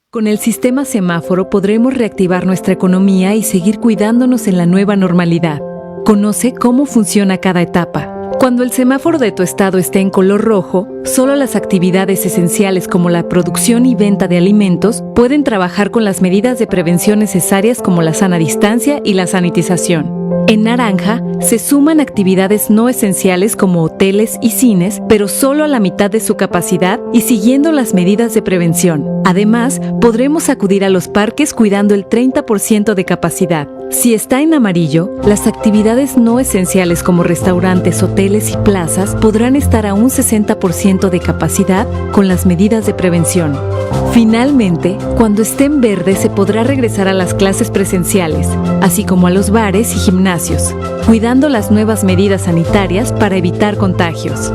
Con el sistema semáforo podremos reactivar nuestra economía y seguir cuidándonos en la nueva normalidad. Conoce cómo funciona cada etapa. Cuando el semáforo de tu estado esté en color rojo, solo las actividades esenciales como la producción y venta de alimentos pueden trabajar con las medidas de prevención necesarias como la sana distancia y la sanitización. En naranja, se suman actividades no esenciales como hoteles y cines, pero solo a la mitad de su capacidad y siguiendo las medidas de prevención. Además, podremos acudir a los parques cuidando el 30% de capacidad. Si está en amarillo, las actividades no esenciales como restaurantes, hoteles y plazas podrán estar a un 60% de capacidad con las medidas de prevención. Finalmente, cuando esté en verde se podrá regresar a las clases presenciales, así como a los bares y gimnasios, cuidando las nuevas medidas sanitarias para evitar contagios.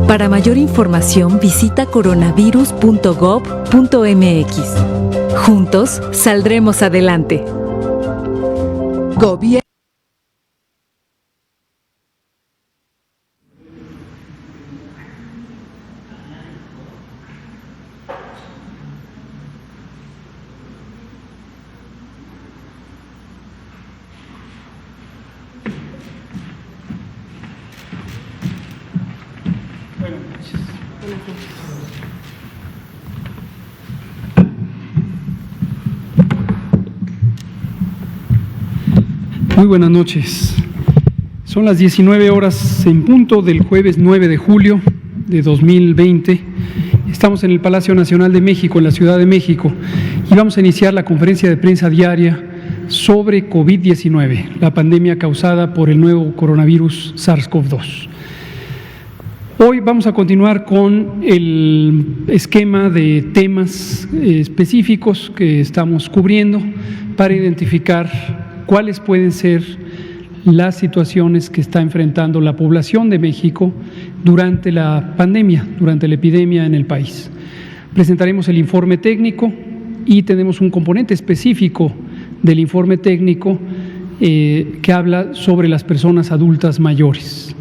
Para mayor información visita coronavirus.gov.mx. Juntos saldremos adelante. Gobierno. Muy buenas noches. Son las 19 horas en punto del jueves 9 de julio de 2020. Estamos en el Palacio Nacional de México, en la Ciudad de México, y vamos a iniciar la conferencia de prensa diaria sobre COVID-19, la pandemia causada por el nuevo coronavirus SARS-CoV-2. Hoy vamos a continuar con el esquema de temas específicos que estamos cubriendo para identificar cuáles pueden ser las situaciones que está enfrentando la población de México durante la pandemia, durante la epidemia en el país. Presentaremos el informe técnico y tenemos un componente específico del informe técnico que habla sobre las personas adultas mayores.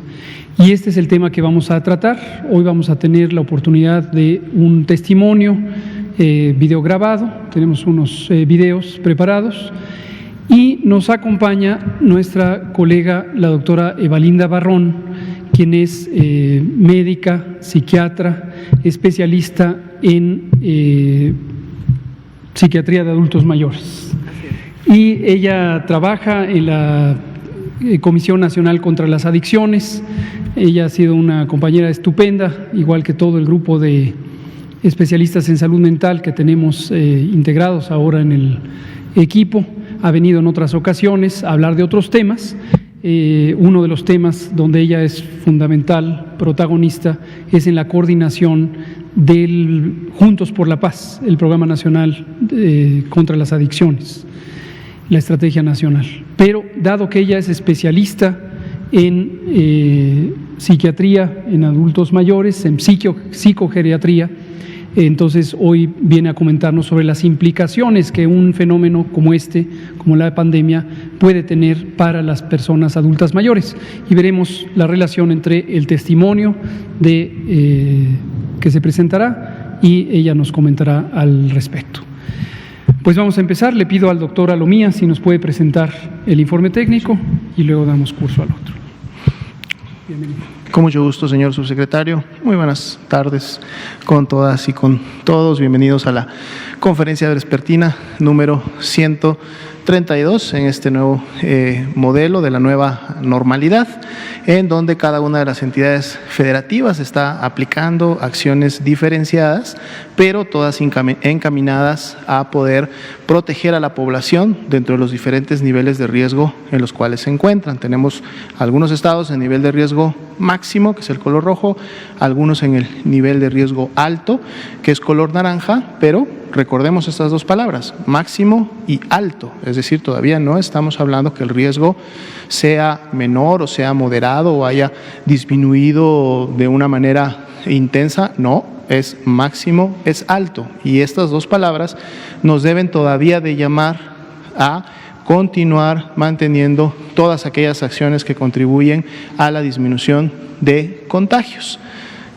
Y este es el tema que vamos a tratar. Hoy vamos a tener la oportunidad de un testimonio video grabado, tenemos unos videos preparados. Y nos acompaña nuestra colega, la doctora Evalinda Barrón, quien es médica, psiquiatra, especialista en psiquiatría de adultos mayores. Y ella trabaja en la Comisión Nacional contra las Adicciones. Ella ha sido una compañera estupenda, igual que todo el grupo de especialistas en salud mental que tenemos integrados ahora en el equipo. Ha venido en otras ocasiones a hablar de otros temas. Uno de los temas donde ella es fundamental, protagonista, es en la coordinación del Juntos por la Paz, el Programa Nacional contra las Adicciones, la Estrategia Nacional. Pero dado que ella es especialista en psiquiatría en adultos mayores, en psicogeriatría, entonces hoy viene a comentarnos sobre las implicaciones que un fenómeno como este, como la pandemia, puede tener para las personas adultas mayores. Y veremos la relación entre el testimonio que se presentará y ella nos comentará al respecto. Pues vamos a empezar. Le pido al doctor Alomía si nos puede presentar el informe técnico y luego damos curso al otro. Bienvenido. Con mucho gusto, señor subsecretario. Muy buenas tardes con todas y con todos. Bienvenidos a la conferencia vespertina número 100 32 en este nuevo modelo de la nueva normalidad, en donde cada una de las entidades federativas está aplicando acciones diferenciadas, pero todas encaminadas a poder proteger a la población dentro de los diferentes niveles de riesgo en los cuales se encuentran. Tenemos algunos estados en nivel de riesgo máximo, que es el color rojo, algunos en el nivel de riesgo alto, que es color naranja, pero recordemos estas dos palabras, máximo y alto, es decir, todavía no estamos hablando que el riesgo sea menor o sea moderado o haya disminuido de una manera intensa, no, es máximo, es alto, y estas dos palabras nos deben todavía de llamar a continuar manteniendo todas aquellas acciones que contribuyen a la disminución de contagios.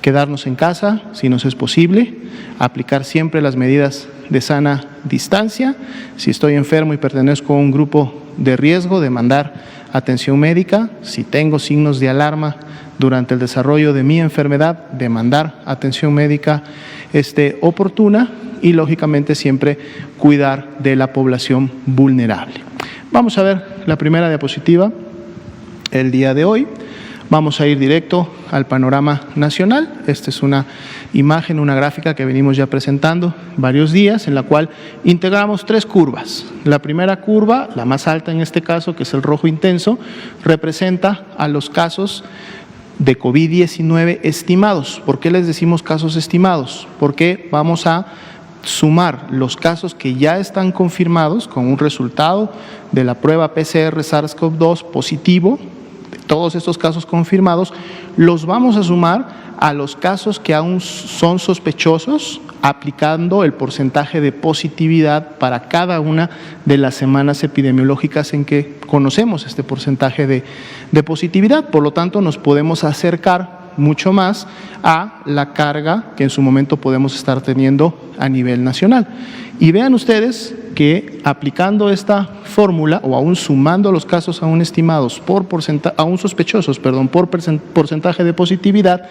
Quedarnos en casa si nos es posible, aplicar siempre las medidas de sana distancia. Si estoy enfermo y pertenezco a un grupo de riesgo, demandar atención médica. Si tengo signos de alarma durante el desarrollo de mi enfermedad, demandar atención médica oportuna y lógicamente siempre cuidar de la población vulnerable. Vamos a ver la primera diapositiva el día de hoy. Vamos a ir directo al panorama nacional. Esta es una imagen, una gráfica que venimos ya presentando varios días, en la cual integramos tres curvas. La primera curva, la más alta en este caso, que es el rojo intenso, representa a los casos de COVID-19 estimados. ¿Por qué les decimos casos estimados? Porque vamos a sumar los casos que ya están confirmados con un resultado de la prueba PCR SARS-CoV-2 positivo. Todos estos casos confirmados los vamos a sumar a los casos que aún son sospechosos, aplicando el porcentaje de positividad para cada una de las semanas epidemiológicas en que conocemos este porcentaje de positividad. Por lo tanto, nos podemos acercar mucho más a la carga que en su momento podemos estar teniendo a nivel nacional. Y vean ustedes que aplicando esta fórmula o aún sumando los casos aún estimados aún sospechosos, por porcentaje de positividad,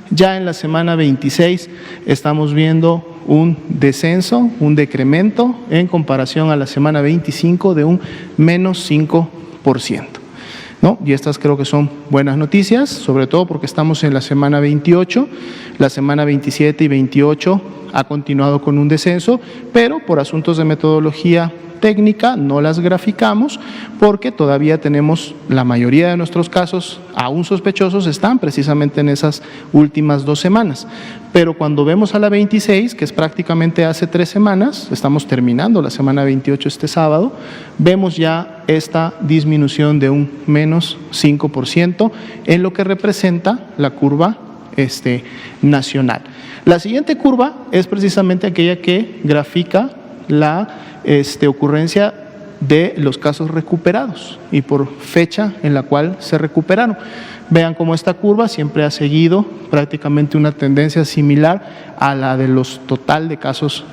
ya en la semana 26 estamos viendo un descenso, un decremento en comparación a la semana 25 de un menos 5%. ¿No? Y estas creo que son buenas noticias, sobre todo porque estamos en la semana 28, la semana 27 y 28 ha continuado con un descenso, pero por asuntos de metodología técnica no las graficamos porque todavía tenemos la mayoría de nuestros casos aún sospechosos están precisamente en esas últimas 2 semanas. Pero cuando vemos a la 26, que es prácticamente hace 3 semanas, estamos terminando la semana 28 este sábado, vemos ya esta disminución de un menos 5% en lo que representa la curva nacional. La siguiente curva es precisamente aquella que grafica la ocurrencia de los casos recuperados y por fecha en la cual se recuperaron. Vean cómo esta curva siempre ha seguido prácticamente una tendencia similar a la de los total de casos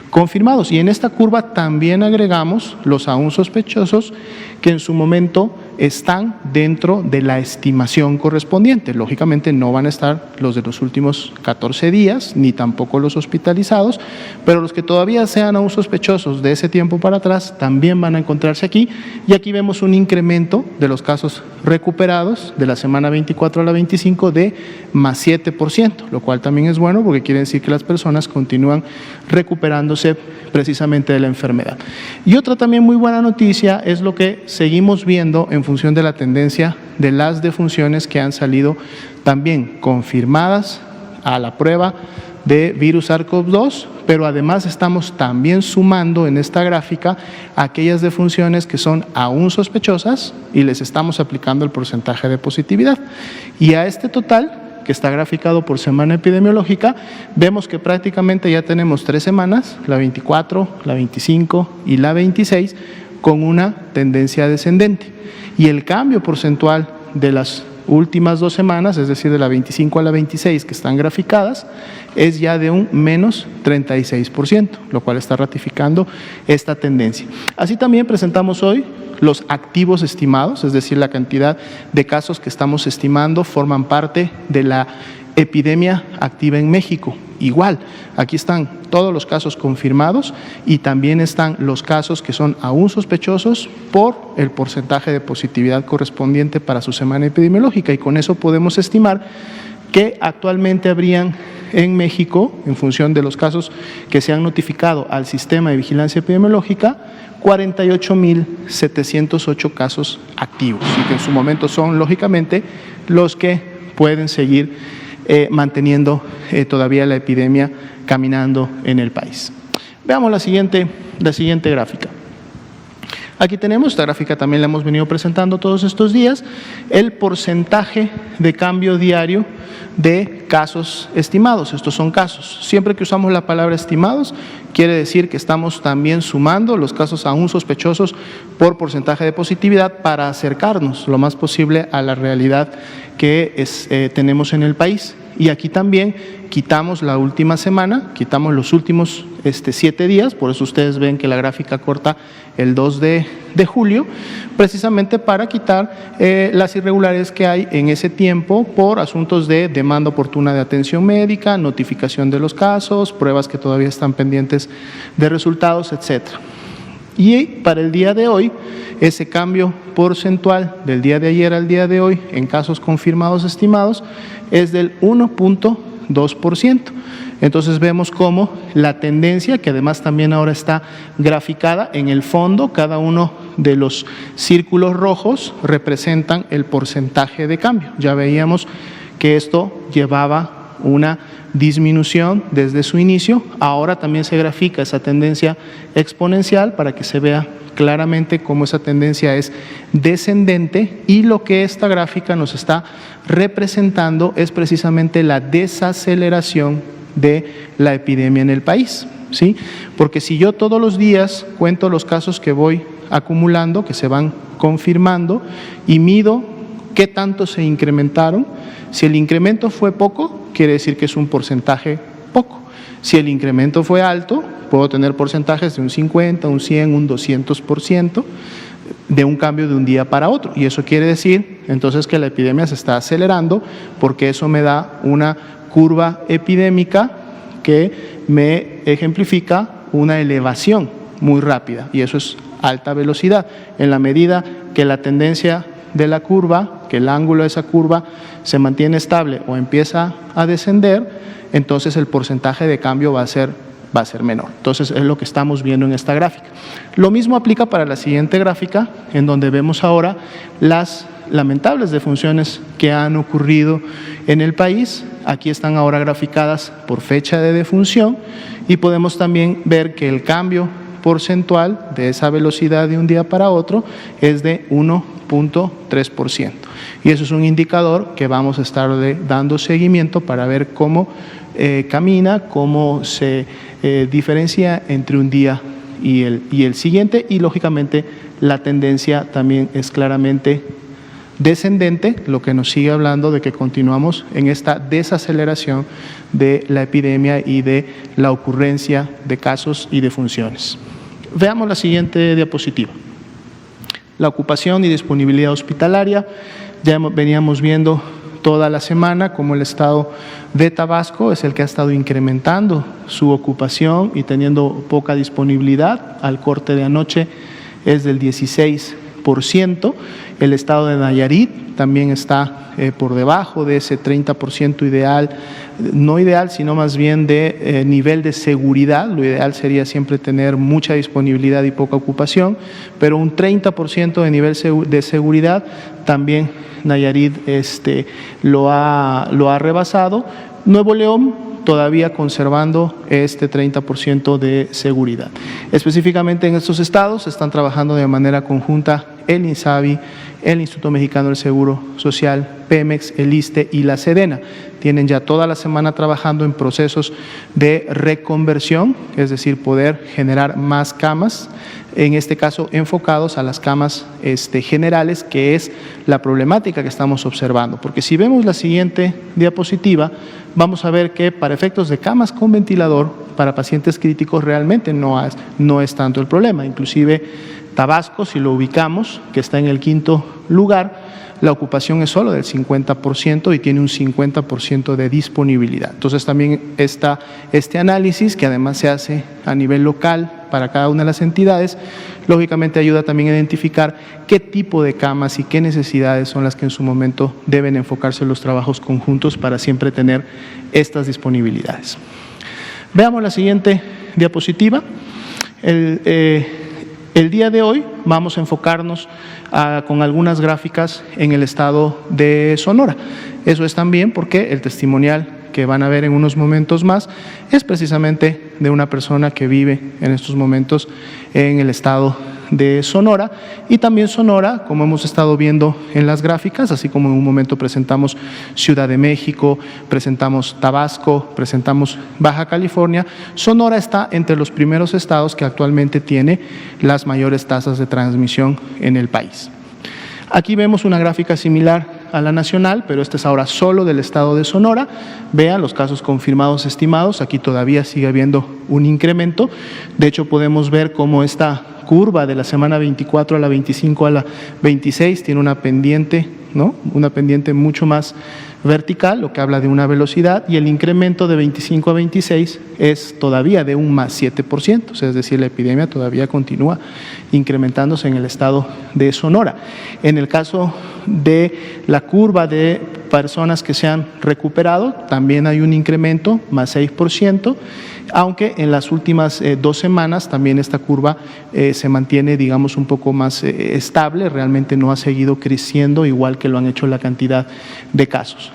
confirmados. Y en esta curva también agregamos los aún sospechosos que en su momento están dentro de la estimación correspondiente. Lógicamente no van a estar los de los últimos 14 días, ni tampoco los hospitalizados, pero los que todavía sean aún sospechosos de ese tiempo para atrás también van a encontrarse aquí. Y aquí vemos un incremento de los casos recuperados de la semana 24 a la 25 de más 7%, lo cual también es bueno porque quiere decir que las personas continúan recuperándose precisamente de la enfermedad. Y otra también muy buena noticia es lo que seguimos viendo en función de la tendencia de las defunciones que han salido también confirmadas a la prueba de virus SARS-CoV-2, pero además estamos también sumando en esta gráfica aquellas defunciones que son aún sospechosas y les estamos aplicando el porcentaje de positividad. Y a este total, que está graficado por semana epidemiológica, vemos que prácticamente ya tenemos 3 semanas, la 24, la 25 y la 26, con una tendencia descendente. Y el cambio porcentual de las últimas 2 semanas, es decir, de la 25 a la 26 que están graficadas, es ya de un menos 36%, lo cual está ratificando esta tendencia. Así también presentamos hoy los activos estimados, es decir, la cantidad de casos que estamos estimando forman parte de la epidemia activa en México. Igual, aquí están todos los casos confirmados y también están los casos que son aún sospechosos por el porcentaje de positividad correspondiente para su semana epidemiológica, y con eso podemos estimar que actualmente habrían en México, en función de los casos que se han notificado al sistema de vigilancia epidemiológica, 48.708 casos activos, y que en su momento son, lógicamente, los que pueden seguir manteniendo todavía la epidemia caminando en el país. Veamos la siguiente gráfica. Aquí tenemos, esta gráfica también la hemos venido presentando todos estos días, el porcentaje de cambio diario de casos estimados. Estos son casos. Siempre que usamos la palabra estimados, quiere decir que estamos también sumando los casos aún sospechosos por porcentaje de positividad para acercarnos lo más posible a la realidad que tenemos en el país. Y aquí también quitamos la última semana, quitamos los últimos 7 días, por eso ustedes ven que la gráfica corta el 2 de julio, precisamente para quitar las irregularidades que hay en ese tiempo por asuntos de demanda oportuna de atención médica, notificación de los casos, pruebas que todavía están pendientes de resultados, etcétera. Y para el día de hoy, ese cambio porcentual del día de ayer al día de hoy en casos confirmados estimados es del 1.2%. Entonces vemos cómo la tendencia, que además también ahora está graficada en el fondo, cada uno de los círculos rojos representan el porcentaje de cambio. Ya veíamos que esto llevaba una disminución desde su inicio, ahora también se grafica esa tendencia exponencial para que se vea claramente cómo esa tendencia es descendente, y lo que esta gráfica nos está representando es precisamente la desaceleración de la epidemia en el país, ¿sí? Porque si yo todos los días cuento los casos que voy acumulando, que se van confirmando, y mido qué tanto se incrementaron, si el incremento fue poco, quiere decir que es un porcentaje poco. Si el incremento fue alto, puedo tener porcentajes de un 50, un 100, un 200% de un cambio de un día para otro. Y eso quiere decir entonces que la epidemia se está acelerando, porque eso me da una curva epidémica que me ejemplifica una elevación muy rápida, y eso es alta velocidad. En la medida que la tendencia de la curva, que el ángulo de esa curva se mantiene estable o empieza a descender, entonces el porcentaje de cambio va a ser menor. Entonces es lo que estamos viendo en esta gráfica. Lo mismo aplica para la siguiente gráfica, en donde vemos ahora las lamentables defunciones que han ocurrido en el país. Aquí están ahora graficadas por fecha de defunción, y podemos también ver que el cambio porcentual de esa velocidad de un día para otro es de 1.3%. Y eso es un indicador que vamos a estar dando seguimiento para ver cómo camina, cómo se diferencia entre un día y el siguiente, y lógicamente la tendencia también es claramente descendente, lo que nos sigue hablando de que continuamos en esta desaceleración de la epidemia y de la ocurrencia de casos y defunciones. Veamos la siguiente diapositiva. La ocupación y disponibilidad hospitalaria. Ya veníamos viendo toda la semana cómo el estado de Tabasco es el que ha estado incrementando su ocupación y teniendo poca disponibilidad. Al corte de anoche es del 16%. El estado de Nayarit también está por debajo de ese 30% ideal, no ideal, sino más bien de nivel de seguridad. Lo ideal sería siempre tener mucha disponibilidad y poca ocupación, pero un 30% de nivel de seguridad también Nayarit lo ha rebasado. Nuevo León todavía conservando este 30% de seguridad. Específicamente en estos estados están trabajando de manera conjunta el INSABI, el Instituto Mexicano del Seguro Social, Pemex, el ISSSTE y la Sedena. Tienen ya toda la semana trabajando en procesos de reconversión, es decir, poder generar más camas, en este caso enfocados a las camas generales, que es la problemática que estamos observando. Porque si vemos la siguiente diapositiva, vamos a ver que para efectos de camas con ventilador, para pacientes críticos realmente no es tanto el problema. Inclusive Tabasco, si lo ubicamos, que está en el 5º lugar, la ocupación es solo del 50% y tiene un 50% de disponibilidad. Entonces también está este análisis, que además se hace a nivel local para cada una de las entidades, lógicamente ayuda también a identificar qué tipo de camas y qué necesidades son las que en su momento deben enfocarse los trabajos conjuntos para siempre tener estas disponibilidades. Veamos la siguiente diapositiva. El día de hoy vamos a enfocarnos con algunas gráficas en el estado de Sonora. Eso es también porque el testimonial que van a ver en unos momentos más es precisamente de una persona que vive en estos momentos en el estado de Sonora, y también Sonora, como hemos estado viendo en las gráficas, así como en un momento presentamos Ciudad de México, presentamos Tabasco, presentamos Baja California, Sonora está entre los primeros estados que actualmente tiene las mayores tasas de transmisión en el país. Aquí vemos una gráfica similar a la nacional, pero esta es ahora solo del estado de Sonora. Vean los casos confirmados estimados, aquí todavía sigue habiendo un incremento. De hecho, podemos ver cómo esta curva de la semana 24 a la 25 a la 26 tiene una pendiente, ¿no? Una pendiente mucho más vertical, lo que habla de una velocidad, y el incremento de 25 a 26 es todavía de un más 7%, o sea, es decir, la epidemia todavía continúa incrementándose en el estado de Sonora. En el caso de la curva de personas que se han recuperado, también hay un incremento, más 6%, aunque en las últimas 2 semanas también esta curva se mantiene, digamos, un poco más estable, realmente no ha seguido creciendo igual que lo han hecho la cantidad de casos.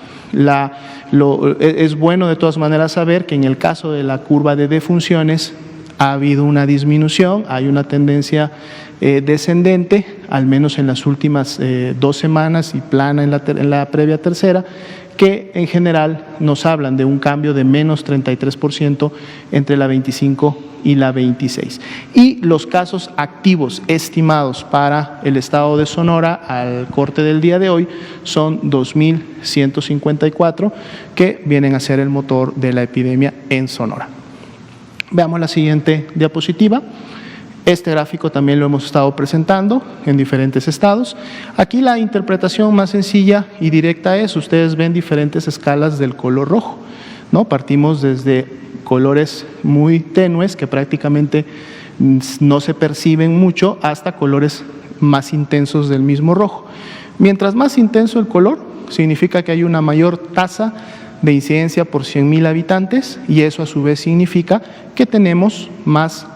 Es bueno de todas maneras saber que en el caso de la curva de defunciones ha habido una disminución, hay una tendencia descendente, al menos en las últimas 2 semanas y plana en la previa tercera, que en general nos hablan de un cambio de menos 33% entre la 25 y la 26. Y los casos activos estimados para el estado de Sonora al corte del día de hoy son 2.154, que vienen a ser el motor de la epidemia en Sonora. Veamos la siguiente diapositiva. Este gráfico también lo hemos estado presentando en diferentes estados. Aquí la interpretación más sencilla y directa es, ustedes ven diferentes escalas del color rojo, ¿no? Partimos desde colores muy tenues que prácticamente no se perciben mucho hasta colores más intensos del mismo rojo. Mientras más intenso el color, significa que hay una mayor tasa de incidencia por 100.000 habitantes, y eso a su vez significa que tenemos más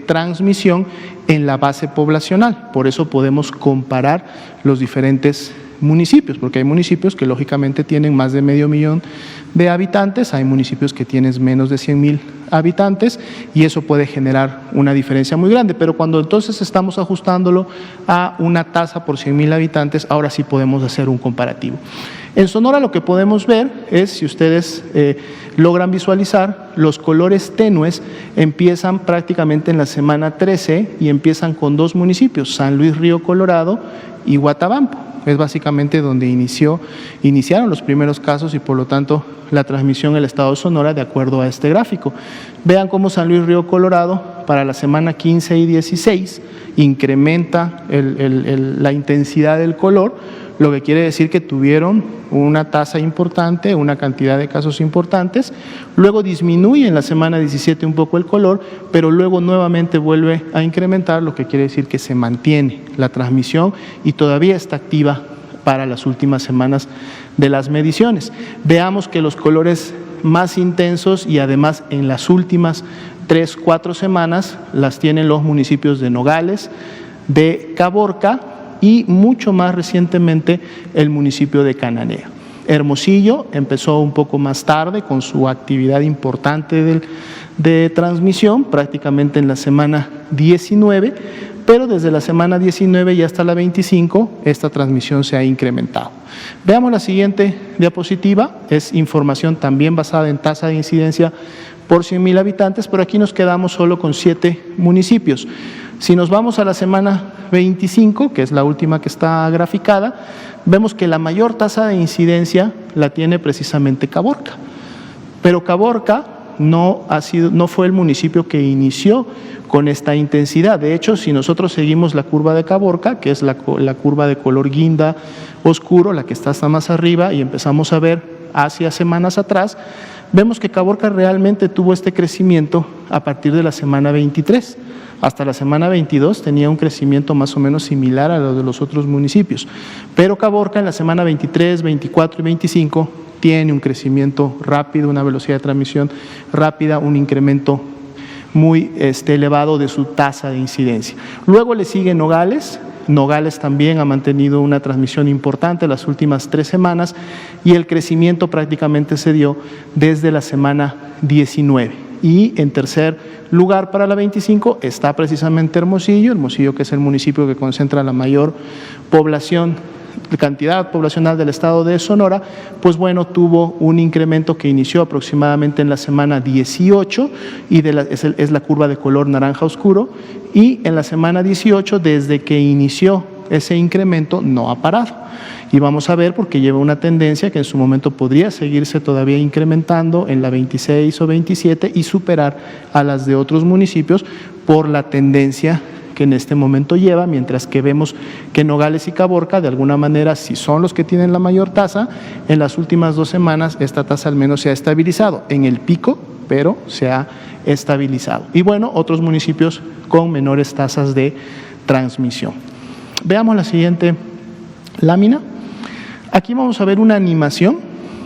transmisión en la base poblacional. Por eso podemos comparar los diferentes municipios, porque hay municipios que lógicamente tienen más de 500.000 de habitantes, hay municipios que tienen menos de 100.000 habitantes, y eso puede generar una diferencia muy grande. Pero cuando entonces estamos ajustándolo a una tasa por 100.000 habitantes, ahora sí podemos hacer un comparativo. En Sonora lo que podemos ver es, si ustedes logran visualizar, los colores tenues empiezan prácticamente en la semana 13 y empiezan con 2 municipios, San Luis Río Colorado y Guatabampo. Es básicamente donde iniciaron los primeros casos y por lo tanto la transmisión en el estado de Sonora de acuerdo a este gráfico. Vean cómo San Luis Río Colorado para la semana 15 y 16 incrementa la intensidad del color, lo que quiere decir que tuvieron una tasa importante, una cantidad de casos importantes, luego disminuye en la semana 17 un poco el color, pero luego nuevamente vuelve a incrementar, lo que quiere decir que se mantiene la transmisión y todavía está activa para las últimas semanas de las mediciones. Veamos que los colores más intensos y además en las últimas 3-4 semanas las tienen los municipios de Nogales, de Caborca y mucho más recientemente el municipio de Cananea. Hermosillo empezó un poco más tarde con su actividad importante de transmisión, prácticamente en la semana 19, pero desde la semana 19 y hasta la 25 esta transmisión se ha incrementado. Veamos la siguiente diapositiva, es información también basada en tasa de incidencia por 100.000 habitantes, pero aquí nos quedamos solo con 7 municipios. Si nos vamos a la semana 25, que es la última que está graficada, vemos que la mayor tasa de incidencia la tiene precisamente Caborca. Pero Caborca no fue el municipio que inició con esta intensidad. De hecho, si nosotros seguimos la curva de Caborca, que es la curva de color guinda oscuro, la que está hasta más arriba, y empezamos a ver hacia semanas atrás, vemos que Caborca realmente tuvo este crecimiento a partir de la semana 23. Hasta la semana 22 tenía un crecimiento más o menos similar a lo de los otros municipios. Pero Caborca en la semana 23, 24 y 25 tiene un crecimiento rápido, una velocidad de transmisión rápida, un incremento muy elevado de su tasa de incidencia. Luego le sigue Nogales. Nogales también ha mantenido una transmisión importante las últimas 3 semanas y el crecimiento prácticamente se dio desde la semana 19. Y en tercer lugar para la 25 está precisamente Hermosillo, que es el municipio que concentra la mayor cantidad poblacional del estado de Sonora, pues bueno, tuvo un incremento que inició aproximadamente en la semana 18 y es la curva de color naranja oscuro, y en la semana 18, desde que inició ese incremento, no ha parado. Y vamos a ver, porque lleva una tendencia que en su momento podría seguirse todavía incrementando en la 26 o 27 y superar a las de otros municipios por la tendencia que en este momento lleva, mientras que vemos que Nogales y Caborca, de alguna manera, si son los que tienen la mayor tasa, en las últimas 2 semanas esta tasa al menos se ha estabilizado en el pico, pero se ha estabilizado. Y bueno, otros municipios con menores tasas de transmisión. Veamos la siguiente lámina. Aquí vamos a ver una animación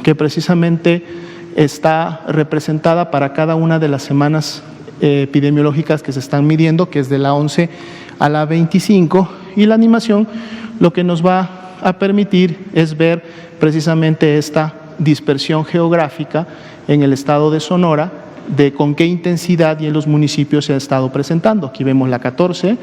que precisamente está representada para cada una de las semanas epidemiológicas que se están midiendo, que es de la 11 a la 25, y la animación lo que nos va a permitir es ver precisamente esta dispersión geográfica en el estado de Sonora, de con qué intensidad y en los municipios se ha estado presentando. Aquí vemos la 14,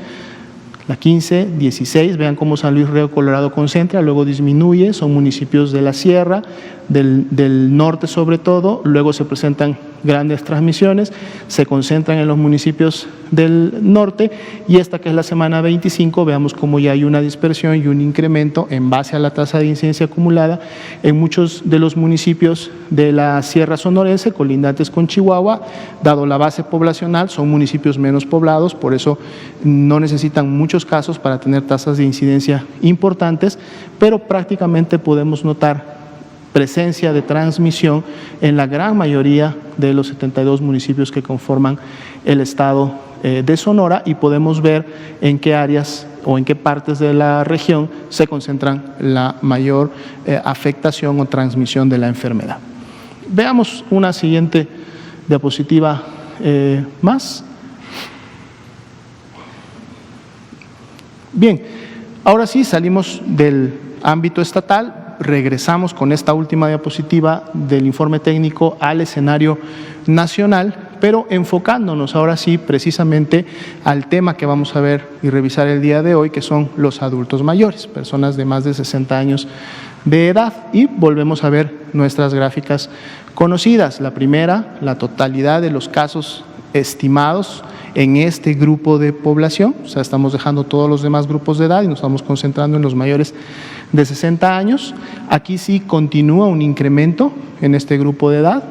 la 15, 16, vean cómo San Luis Río Colorado concentra, luego disminuye, son municipios de la sierra, del norte sobre todo, luego se presentan grandes transmisiones, se concentran en los municipios del norte, y esta que es la semana 25, veamos cómo ya hay una dispersión y un incremento en base a la tasa de incidencia acumulada en muchos de los municipios de la sierra sonorense, colindantes con Chihuahua. Dado la base poblacional, son municipios menos poblados, por eso no necesitan muchos casos para tener tasas de incidencia importantes, pero prácticamente podemos notar presencia de transmisión en la gran mayoría de los 72 municipios que conforman el estado de Sonora, y podemos ver en qué áreas o en qué partes de la región se concentran la mayor afectación o transmisión de la enfermedad. Veamos una siguiente diapositiva más. Bien, ahora sí salimos del ámbito estatal. Regresamos con esta última diapositiva del informe técnico al escenario nacional, pero enfocándonos ahora sí precisamente al tema que vamos a ver y revisar el día de hoy, que son los adultos mayores, personas de más de 60 años de edad. Y volvemos a ver nuestras gráficas conocidas. La primera, la totalidad de los casos estimados en este grupo de población, o sea, estamos dejando todos los demás grupos de edad y nos estamos concentrando en los mayores de 60 años. Aquí sí continúa un incremento en este grupo de edad,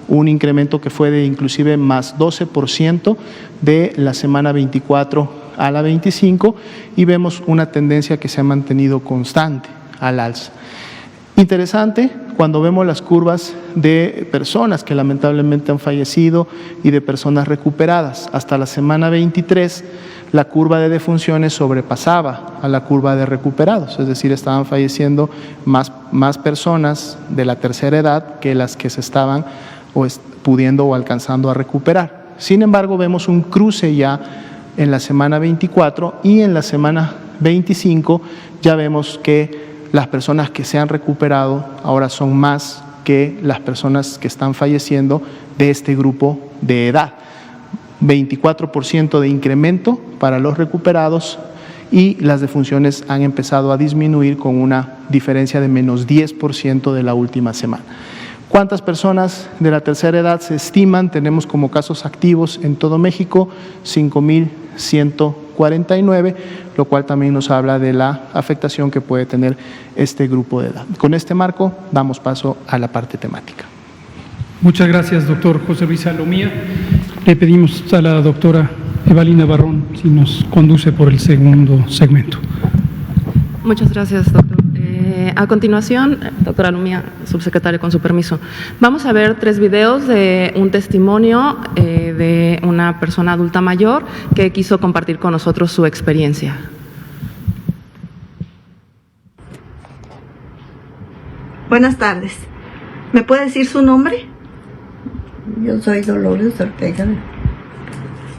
un incremento que fue de inclusive más 12% de la semana 24 a la 25, y vemos una tendencia que se ha mantenido constante al alza. Interesante cuando vemos las curvas de personas que lamentablemente han fallecido y de personas recuperadas. Hasta la semana 23 la curva de defunciones sobrepasaba a la curva de recuperados, es decir, estaban falleciendo más personas de la tercera edad que las que se estaban pudiendo o alcanzando a recuperar. Sin embargo, vemos un cruce ya en la semana 24, y en la semana 25 ya vemos que las personas que se han recuperado ahora son más que las personas que están falleciendo de este grupo de edad. 24% de incremento para los recuperados, y las defunciones han empezado a disminuir con una diferencia de menos 10% de la última semana. ¿Cuántas personas de la tercera edad se estiman? Tenemos como casos activos en todo México 5,149, lo cual también nos habla de la afectación que puede tener este grupo de edad. Con este marco damos paso a la parte temática. Muchas gracias, doctor José Luis Salomía. Le pedimos a la doctora Evalina Barrón si nos conduce por el segundo segmento. Muchas gracias, doctor. A continuación, doctora Lumía, subsecretario, con su permiso, vamos a ver 3 videos de un testimonio de una persona adulta mayor que quiso compartir con nosotros su experiencia. Buenas tardes. ¿Me puede decir su nombre? Yo soy Dolores Ortega,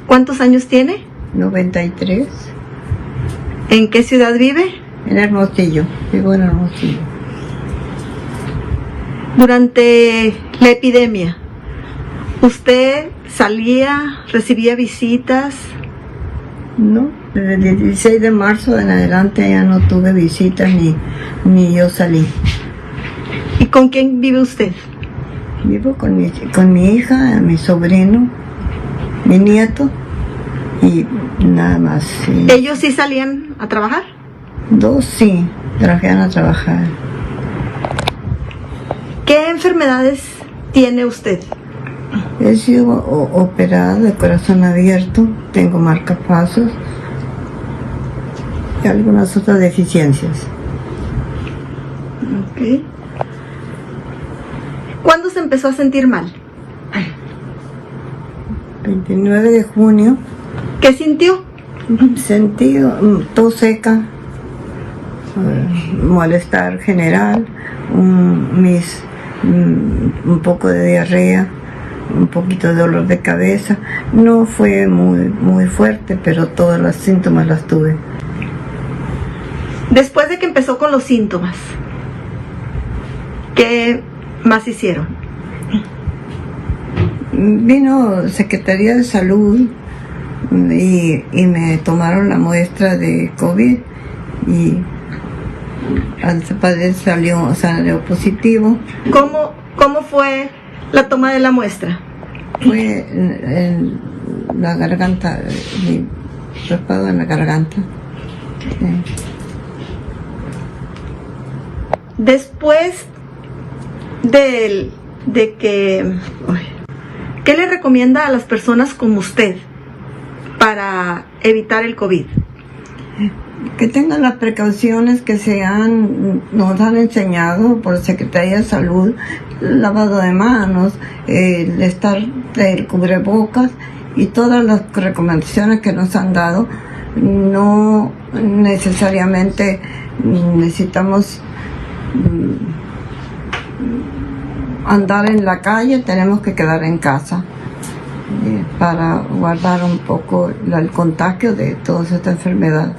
¿Cuántos años tiene? 93, ¿En qué ciudad vive? en Hermosillo, vivo en Hermosillo. Durante la epidemia, ¿usted salía, recibía visitas? No, desde el 16 de marzo en adelante ya no tuve visitas ni yo salí. ¿Y con quién vive usted? Vivo con mi hija, mi sobrino, mi nieto y nada más. Sí. ¿Ellos sí salían a trabajar? 2 sí, trajeron a trabajar. ¿Qué enfermedades tiene usted? He sido operada de corazón abierto, tengo marcapasos y algunas otras deficiencias. Ok. ¿Cuándo se empezó a sentir mal? 29 de junio, ¿Qué sintió? sentí tos seca, malestar general, un poco de diarrea, un poquito de dolor de cabeza. No fue muy fuerte, pero todos los síntomas las tuve. Después de que empezó con los síntomas, ¿qué más hicieron? Vino Secretaría de Salud y me tomaron la muestra de COVID y al padre salió positivo. ¿Cómo fue la toma de la muestra? Fue en la garganta, mi raspado en la garganta. Sí. Después ¿qué le recomienda a las personas como usted para evitar el COVID? Que tengan las precauciones que nos han enseñado por Secretaría de Salud: lavado de manos, el cubrebocas y todas las recomendaciones que nos han dado. No necesariamente necesitamos andar en la calle, tenemos que quedar en casa para guardar un poco el contagio de toda esta enfermedad.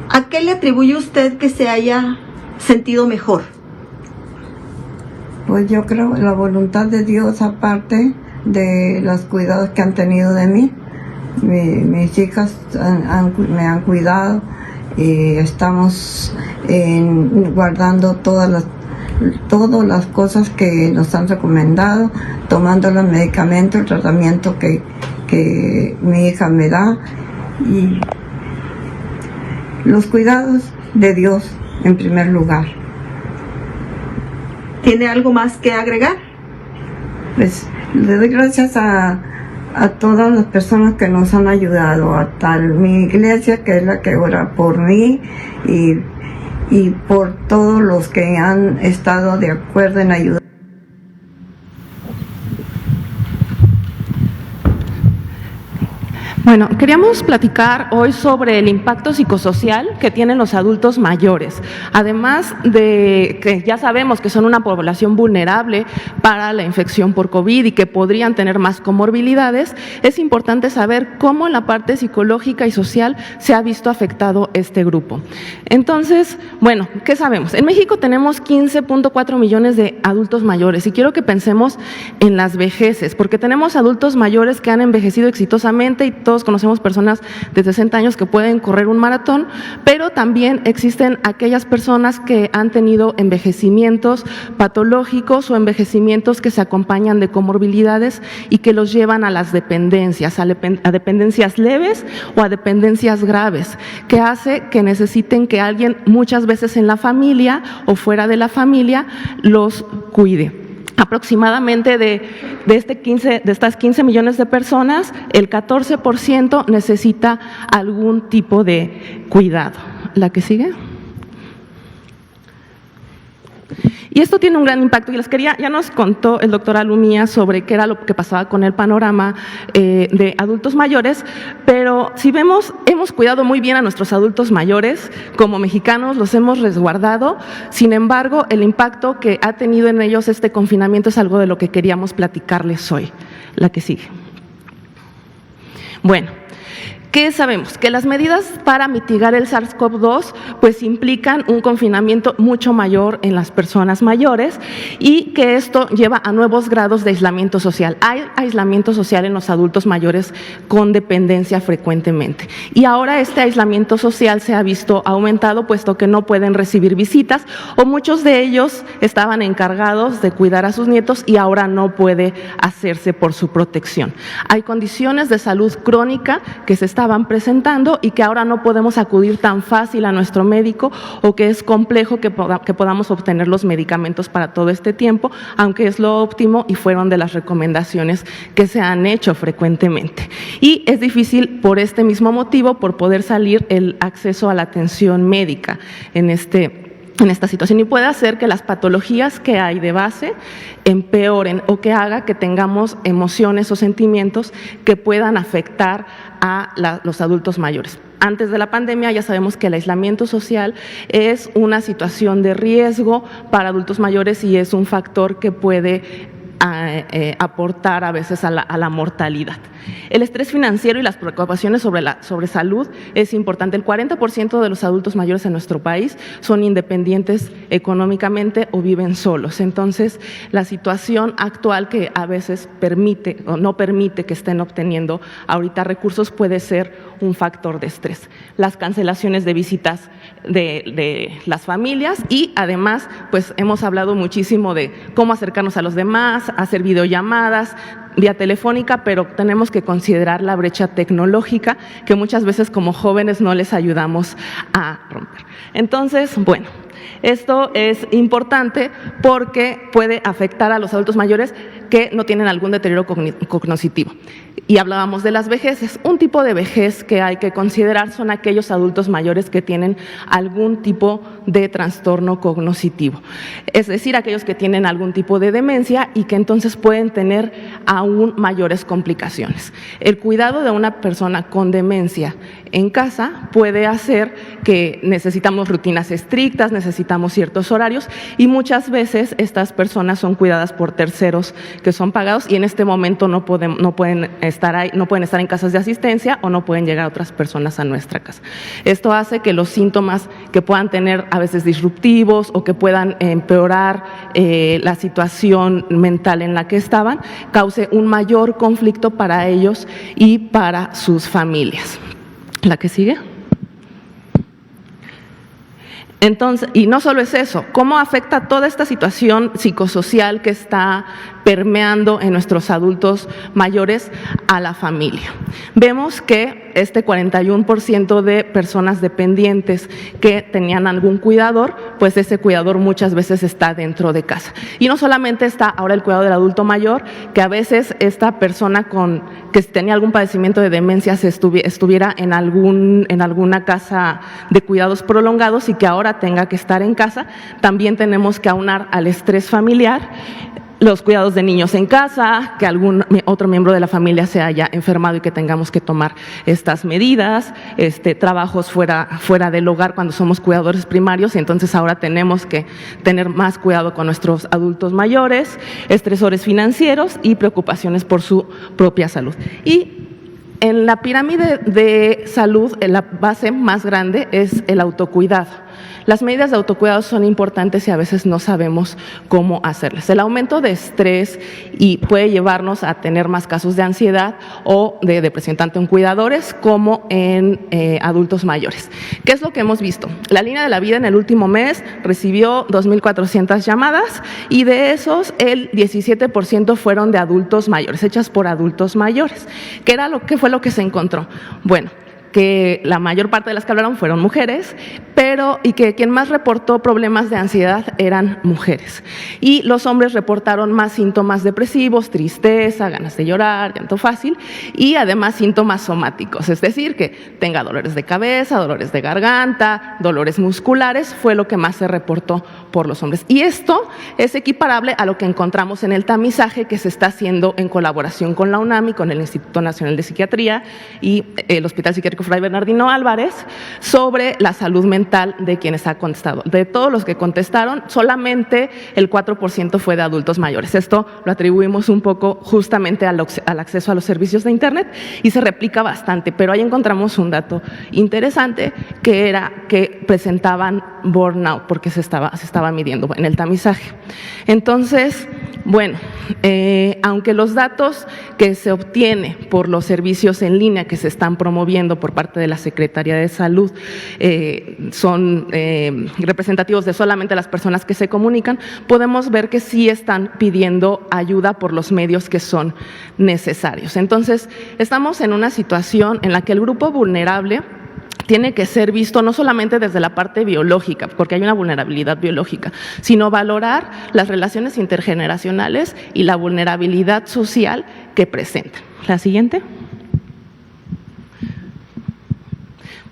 ¿A qué le atribuye usted que se haya sentido mejor? Pues yo creo la voluntad de Dios, aparte de los cuidados que han tenido de mí. Mis hijas me han cuidado y estamos guardando todas las cosas que nos han recomendado, tomando los medicamentos, el tratamiento que mi hija me da y los cuidados de Dios en primer lugar. ¿Tiene algo más que agregar? Pues le doy gracias a todas las personas que nos han ayudado, a mi iglesia, que es la que ora por mí, y por todos los que han estado de acuerdo en ayudar. Bueno, queríamos platicar hoy sobre el impacto psicosocial que tienen los adultos mayores. Además de que ya sabemos que son una población vulnerable para la infección por COVID y que podrían tener más comorbilidades, es importante saber cómo en la parte psicológica y social se ha visto afectado este grupo. Entonces, bueno, ¿qué sabemos? En México tenemos 15.4 millones de adultos mayores y quiero que pensemos en las vejeces, porque tenemos adultos mayores que han envejecido exitosamente y todos conocemos personas de 60 años que pueden correr un maratón, pero también existen aquellas personas que han tenido envejecimientos patológicos o envejecimientos que se acompañan de comorbilidades y que los llevan a las dependencias, a dependencias leves o a dependencias graves, que hace que necesiten que alguien, muchas veces en la familia o fuera de la familia, los cuide. Aproximadamente de estas 15 millones de personas, el 14% necesita algún tipo de cuidado. ¿La que sigue? Y esto tiene un gran impacto, y ya nos contó el doctor Alumía sobre qué era lo que pasaba con el panorama de adultos mayores, pero si vemos, hemos cuidado muy bien a nuestros adultos mayores, como mexicanos los hemos resguardado. Sin embargo, el impacto que ha tenido en ellos este confinamiento es algo de lo que queríamos platicarles hoy. La que sigue. Bueno, ¿qué sabemos? Que las medidas para mitigar el SARS-CoV-2 pues implican un confinamiento mucho mayor en las personas mayores y que esto lleva a nuevos grados de aislamiento social. Hay aislamiento social en los adultos mayores con dependencia frecuentemente. Y ahora este aislamiento social se ha visto aumentado puesto que no pueden recibir visitas o muchos de ellos estaban encargados de cuidar a sus nietos y ahora no puede hacerse por su protección. Hay condiciones de salud crónica que se estaban presentando y que ahora no podemos acudir tan fácil a nuestro médico o que es complejo que podamos obtener los medicamentos para todo este tiempo, aunque es lo óptimo y fueron de las recomendaciones que se han hecho frecuentemente. Y es difícil por este mismo motivo, por poder salir el acceso a la atención médica en esta situación, y puede hacer que las patologías que hay de base empeoren o que haga que tengamos emociones o sentimientos que puedan afectar a los adultos mayores. Antes de la pandemia ya sabemos que el aislamiento social es una situación de riesgo para adultos mayores y es un factor que puede aportar a veces a la mortalidad. El estrés financiero y las preocupaciones sobre salud es importante. El 40% de los adultos mayores en nuestro país son independientes económicamente o viven solos. Entonces, la situación actual que a veces permite o no permite que estén obteniendo ahorita recursos puede ser un factor de estrés. Las cancelaciones de visitas de las familias y además, pues hemos hablado muchísimo de cómo acercarnos a los demás, hacer videollamadas vía telefónica, pero tenemos que considerar la brecha tecnológica que muchas veces como jóvenes no les ayudamos a romper. Entonces, bueno, esto es importante porque puede afectar a los adultos mayores que no tienen algún deterioro cognitivo. Y hablábamos de las vejeces. Un tipo de vejez que hay que considerar son aquellos adultos mayores que tienen algún tipo de trastorno cognitivo, es decir, aquellos que tienen algún tipo de demencia y que entonces pueden tener aún mayores complicaciones. El cuidado de una persona con demencia en casa puede hacer que necesitamos rutinas estrictas, necesitamos ciertos horarios y muchas veces estas personas son cuidadas por terceros que son pagados y en este momento no pueden estar en casas de asistencia o no pueden llegar otras personas a nuestra casa. Esto hace que los síntomas que puedan tener a veces disruptivos o que puedan empeorar la situación mental en la que estaban, cause un mayor conflicto para ellos y para sus familias. ¿La que sigue? Entonces, y no solo es eso, ¿cómo afecta toda esta situación psicosocial que está permeando en nuestros adultos mayores a la familia? Vemos que este 41% de personas dependientes que tenían algún cuidador, pues ese cuidador muchas veces está dentro de casa. Y no solamente está ahora el cuidado del adulto mayor, que a veces esta persona que tenía algún padecimiento de demencia estuviera en alguna casa de cuidados prolongados y que ahora tenga que estar en casa. También tenemos que aunar al estrés familiar, los cuidados de niños en casa, que algún otro miembro de la familia se haya enfermado y que tengamos que tomar estas medidas, trabajos fuera del hogar cuando somos cuidadores primarios y entonces ahora tenemos que tener más cuidado con nuestros adultos mayores, estresores financieros y preocupaciones por su propia salud. Y en la pirámide de salud, la base más grande es el autocuidado. Las medidas de autocuidado son importantes y a veces no sabemos cómo hacerlas. El aumento de estrés y puede llevarnos a tener más casos de ansiedad o de depresión, tanto en cuidadores como en adultos mayores. ¿Qué es lo que hemos visto? La línea de la vida en el último mes recibió 2.400 llamadas y de esos el 17% fueron de adultos mayores, hechas por adultos mayores. ¿Qué fue lo que se encontró? Bueno, que la mayor parte de las que hablaron fueron mujeres, y que quien más reportó problemas de ansiedad eran mujeres. Y los hombres reportaron más síntomas depresivos, tristeza, ganas de llorar, llanto fácil, y además síntomas somáticos, es decir, que tenga dolores de cabeza, dolores de garganta, dolores musculares, fue lo que más se reportó por los hombres. Y esto es equiparable a lo que encontramos en el tamizaje que se está haciendo en colaboración con la UNAM y con el Instituto Nacional de Psiquiatría y el Hospital Psiquiátrico Fray Bernardino Álvarez sobre la salud mental de quienes ha contestado. De todos los que contestaron, solamente el 4% fue de adultos mayores. Esto lo atribuimos un poco justamente al acceso a los servicios de Internet y se replica bastante, pero ahí encontramos un dato interesante que era que presentaban burnout porque se estaba midiendo en el tamizaje. Entonces, bueno, aunque los datos que se obtienen por los servicios en línea que se están promoviendo por parte de la Secretaría de Salud son representativos de solamente las personas que se comunican, podemos ver que sí están pidiendo ayuda por los medios que son necesarios. Entonces, estamos en una situación en la que el grupo vulnerable tiene que ser visto no solamente desde la parte biológica, porque hay una vulnerabilidad biológica, sino valorar las relaciones intergeneracionales y la vulnerabilidad social que presentan. La siguiente.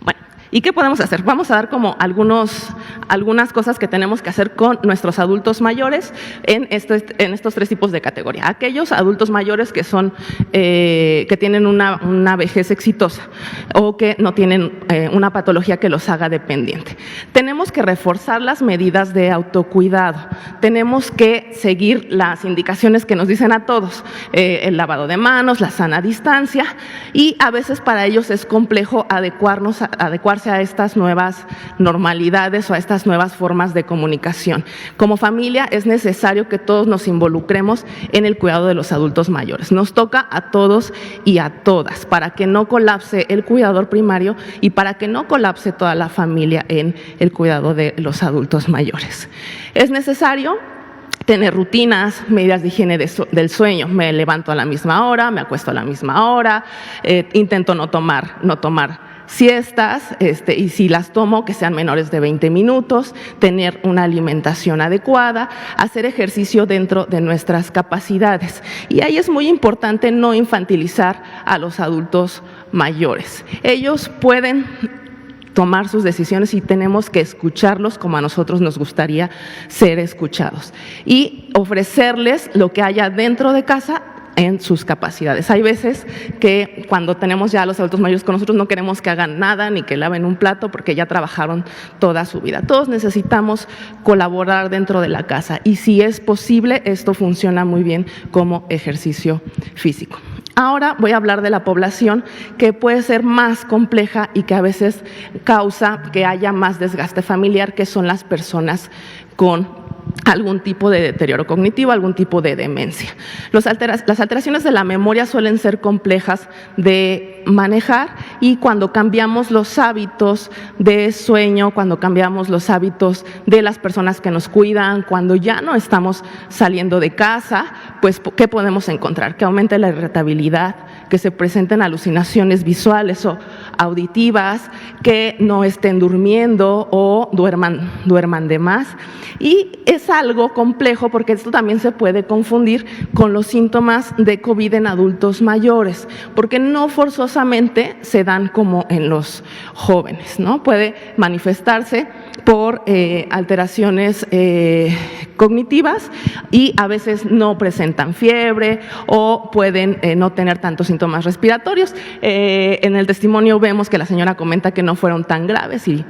Bueno, ¿y qué podemos hacer? Vamos a dar como algunas cosas que tenemos que hacer con nuestros adultos mayores en estos tres tipos de categoría. Aquellos adultos mayores que tienen una vejez exitosa o que no tienen una patología que los haga dependiente. Tenemos que reforzar las medidas de autocuidado. Tenemos que seguir las indicaciones que nos dicen a todos, el lavado de manos, la sana distancia, y a veces para ellos es complejo adecuarse a estas nuevas normalidades o a estas nuevas formas de comunicación. Como familia es necesario que todos nos involucremos en el cuidado de los adultos mayores. Nos toca a todos y a todas para que no colapse el cuidador primario y para que no colapse toda la familia en el cuidado de los adultos mayores. Es necesario tener rutinas, medidas de higiene del sueño. Me levanto a la misma hora, me acuesto a la misma hora, intento no tomar siestas, y si las tomo, que sean menores de 20 minutos, tener una alimentación adecuada, hacer ejercicio dentro de nuestras capacidades. Y ahí es muy importante no infantilizar a los adultos mayores. Ellos pueden tomar sus decisiones y tenemos que escucharlos como a nosotros nos gustaría ser escuchados y ofrecerles lo que haya dentro de casa en sus capacidades. Hay veces que cuando tenemos ya a los adultos mayores con nosotros no queremos que hagan nada ni que laven un plato porque ya trabajaron toda su vida. Todos necesitamos colaborar dentro de la casa y si es posible esto funciona muy bien como ejercicio físico. Ahora voy a hablar de la población que puede ser más compleja y que a veces causa que haya más desgaste familiar, que son las personas con algún tipo de deterioro cognitivo, algún tipo de demencia. Las alteraciones de la memoria suelen ser complejas de manejar y cuando cambiamos los hábitos de sueño, cuando cambiamos los hábitos de las personas que nos cuidan, cuando ya no estamos saliendo de casa, pues ¿qué podemos encontrar? Que aumente la irritabilidad, que se presenten alucinaciones visuales o auditivas, que no estén durmiendo o duerman de más. Y es algo complejo porque esto también se puede confundir con los síntomas de COVID en adultos mayores, porque no forzosamente se dan como en los jóvenes, ¿no? Puede manifestarse por alteraciones cognitivas y a veces no presentan fiebre o pueden no tener tantos síntomas respiratorios. En el testimonio vemos que la señora comenta que no fueron tan graves y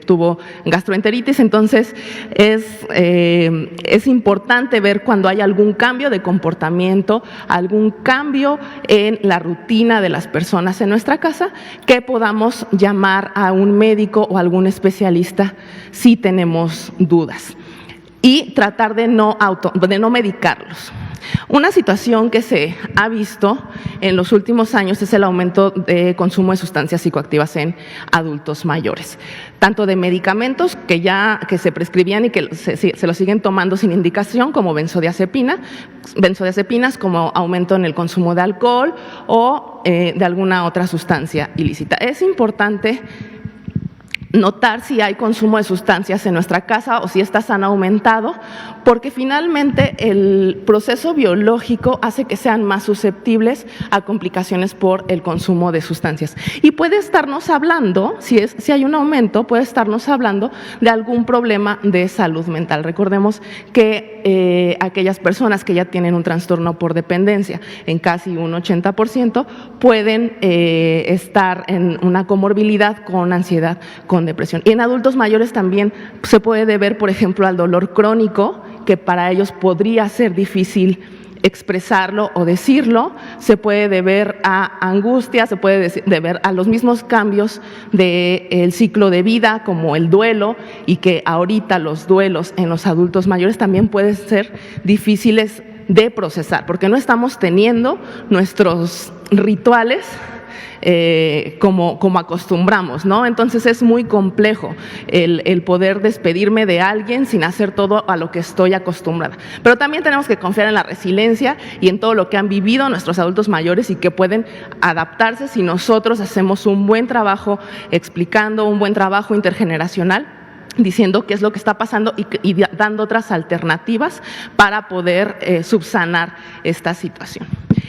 tuvo gastroenteritis, entonces es importante ver cuando hay algún cambio de comportamiento, algún cambio en la rutina de las personas en nuestra casa, que podamos llamar a un médico o algún especialista si tenemos dudas y tratar de no medicarlos. Una situación que se ha visto en los últimos años es el aumento de consumo de sustancias psicoactivas en adultos mayores, tanto de medicamentos que se prescribían y que se lo siguen tomando sin indicación, como benzodiazepinas, como aumento en el consumo de alcohol o de alguna otra sustancia ilícita. Es importante notar si hay consumo de sustancias en nuestra casa o si estas han aumentado, porque finalmente el proceso biológico hace que sean más susceptibles a complicaciones por el consumo de sustancias. Y puede estarnos hablando, si hay un aumento, puede estarnos hablando de algún problema de salud mental. Recordemos que aquellas personas que ya tienen un trastorno por dependencia, en casi un 80%, pueden estar en una comorbilidad con ansiedad, con depresión. Y en adultos mayores también se puede deber, por ejemplo, al dolor crónico, que para ellos podría ser difícil expresarlo o decirlo, se puede deber a angustia, se puede deber a los mismos cambios del ciclo de vida, como el duelo, y que ahorita los duelos en los adultos mayores también pueden ser difíciles de procesar, porque no estamos teniendo nuestros rituales como acostumbramos, ¿no? Entonces es muy complejo el poder despedirme de alguien sin hacer todo a lo que estoy acostumbrada. Pero también tenemos que confiar en la resiliencia y en todo lo que han vivido nuestros adultos mayores y que pueden adaptarse si nosotros hacemos un buen trabajo explicando, un buen trabajo intergeneracional, diciendo qué es lo que está pasando y dando otras alternativas para poder subsanar esta situación.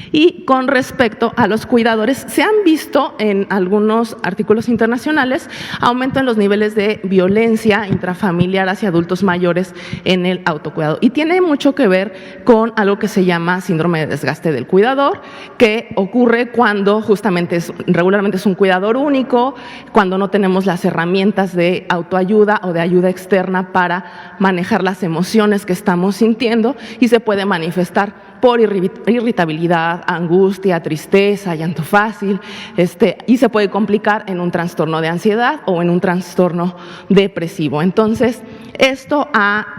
Y con respecto a los cuidadores, se han visto en algunos artículos internacionales aumento en los niveles de violencia intrafamiliar hacia adultos mayores en el autocuidado. Y tiene mucho que ver con algo que se llama síndrome de desgaste del cuidador, que ocurre cuando justamente regularmente es un cuidador único, cuando no tenemos las herramientas de autoayuda o de ayuda externa para manejar las emociones que estamos sintiendo, y se puede manifestar por irritabilidad, angustia, tristeza, llanto fácil, y se puede complicar en un trastorno de ansiedad o en un trastorno depresivo. Entonces, esto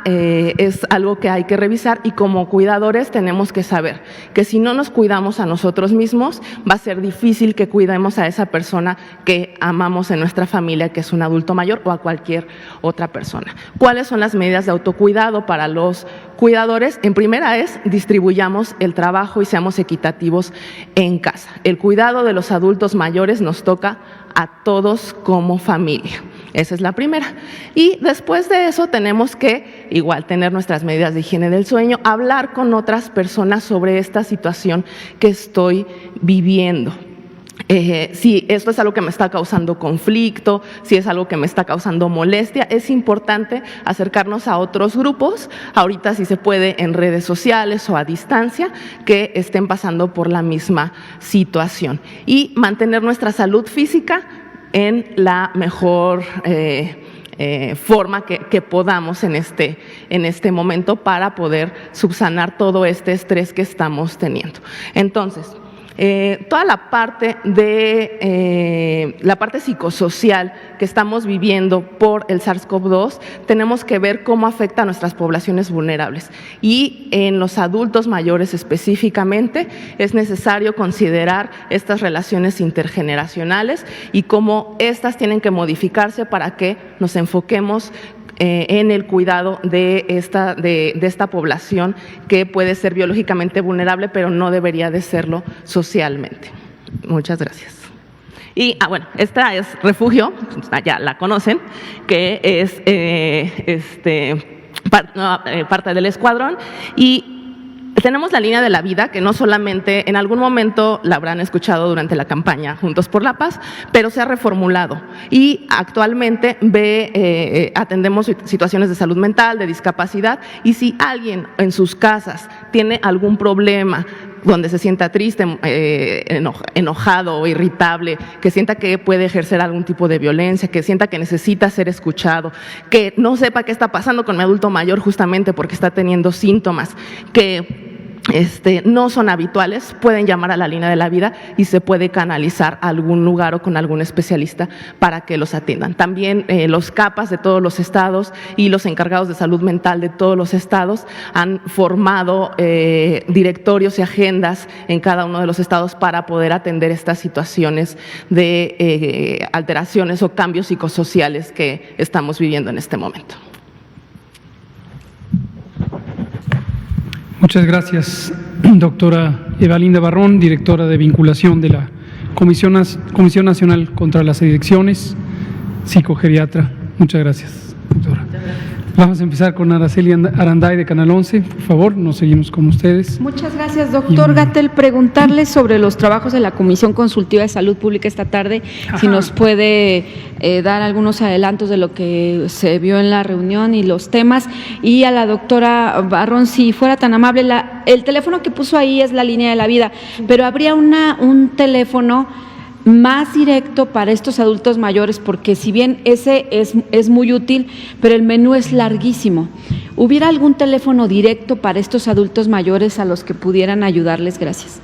es algo que hay que revisar, y como cuidadores tenemos que saber que si no nos cuidamos a nosotros mismos, va a ser difícil que cuidemos a esa persona que amamos en nuestra familia, que es un adulto mayor, o a cualquier otra persona. ¿Cuáles son las medidas de autocuidado para los cuidadores? En primera es distribuyamos el trabajo y seamos equitativos en casa. El cuidado de los adultos mayores nos toca a todos como familia. Esa es la primera. Y después de eso tenemos que igual tener nuestras medidas de higiene del sueño, hablar con otras personas sobre esta situación que estoy viviendo. Si esto es algo que me está causando conflicto, si es algo que me está causando molestia, es importante acercarnos a otros grupos, ahorita si se puede en redes sociales o a distancia, que estén pasando por la misma situación, y mantener nuestra salud física en la mejor forma que podamos en este momento para poder subsanar todo este estrés que estamos teniendo. Entonces, toda la parte la parte psicosocial que estamos viviendo por el SARS-CoV-2, tenemos que ver cómo afecta a nuestras poblaciones vulnerables. Y en los adultos mayores específicamente es necesario considerar estas relaciones intergeneracionales y cómo estas tienen que modificarse para que nos enfoquemos en el cuidado de esta población que puede ser biológicamente vulnerable, pero no debería de serlo socialmente. Muchas gracias. Y, bueno, esta es Refugio, ya la conocen, que es parte del escuadrón, y tenemos la línea de la vida, que no solamente en algún momento la habrán escuchado durante la campaña Juntos por la Paz, pero se ha reformulado y actualmente atendemos situaciones de salud mental, de discapacidad, y si alguien en sus casas tiene algún problema donde se sienta triste, enojado o irritable, que sienta que puede ejercer algún tipo de violencia, que sienta que necesita ser escuchado, que no sepa qué está pasando con mi adulto mayor justamente porque está teniendo síntomas que no son habituales, pueden llamar a la línea de la vida y se puede canalizar a algún lugar o con algún especialista para que los atiendan. También los CAPAS de todos los estados y los encargados de salud mental de todos los estados han formado directorios y agendas en cada uno de los estados para poder atender estas situaciones de alteraciones o cambios psicosociales que estamos viviendo en este momento. Muchas gracias, doctora Evalinda Barrón, directora de vinculación de la Comisión Nacional contra las Adicciones, psicogeriatra. Muchas gracias, doctora. Vamos a empezar con Araceli Aranday de Canal 11, por favor, nos seguimos con ustedes. Muchas gracias, doctor Gatell. Preguntarle sobre los trabajos de la Comisión Consultiva de Salud Pública esta tarde, si nos puede dar algunos adelantos de lo que se vio en la reunión y los temas. Y a la doctora Barrón, si fuera tan amable, el teléfono que puso ahí es la línea de la vida, pero habría un teléfono más directo para estos adultos mayores, porque si bien ese es muy útil, pero el menú es larguísimo. ¿Hubiera algún teléfono directo para estos adultos mayores a los que pudieran ayudarles? Gracias.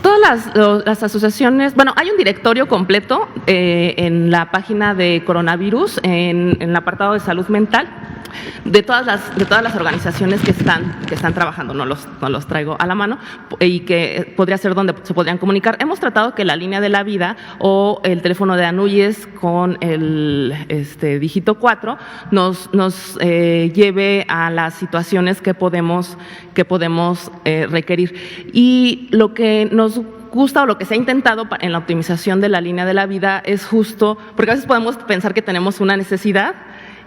Todas las asociaciones, bueno, hay un directorio completo en la página de coronavirus, en el apartado de salud mental, de todas las organizaciones que están trabajando, no los traigo a la mano, y que podría ser donde se podrían comunicar. Hemos tratado que la línea de la vida o el teléfono de Anuyes con el dígito 4 nos lleve a las situaciones que podemos requerir. Y lo que nos gusta o lo que se ha intentado en la optimización de la línea de la vida es justo, porque a veces podemos pensar que tenemos una necesidad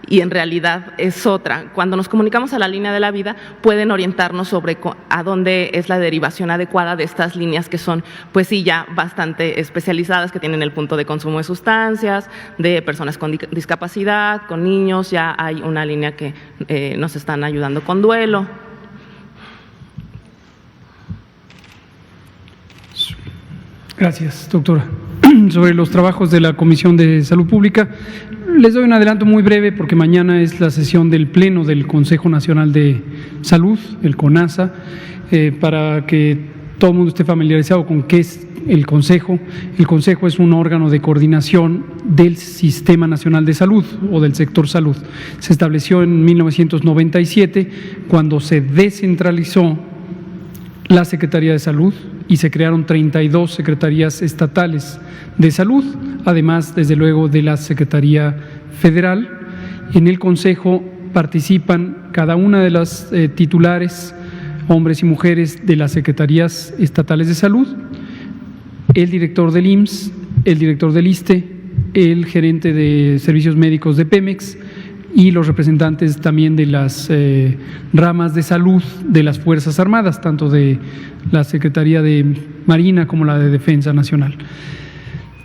y en realidad es otra. Cuando nos comunicamos a la línea de la vida, pueden orientarnos sobre a dónde es la derivación adecuada de estas líneas que son, pues sí, ya bastante especializadas, que tienen el punto de consumo de sustancias, de personas con discapacidad, con niños. Ya hay una línea que nos están ayudando con duelo. Gracias, doctora. Sobre los trabajos de la Comisión de Salud Pública, les doy un adelanto muy breve porque mañana es la sesión del Pleno del Consejo Nacional de Salud, el CONASA, para que todo el mundo esté familiarizado con qué es el Consejo. El Consejo es un órgano de coordinación del Sistema Nacional de Salud o del sector salud. Se estableció en 1997 cuando se descentralizó la Secretaría de Salud y se crearon 32 secretarías estatales de salud, además, desde luego, de la Secretaría Federal. En el Consejo participan cada una de las titulares, hombres y mujeres, de las secretarías estatales de salud, el director del IMSS, el director del ISSSTE, el gerente de servicios médicos de Pemex y los representantes también de las ramas de salud de las Fuerzas Armadas, tanto de la Secretaría de Marina como la de Defensa Nacional.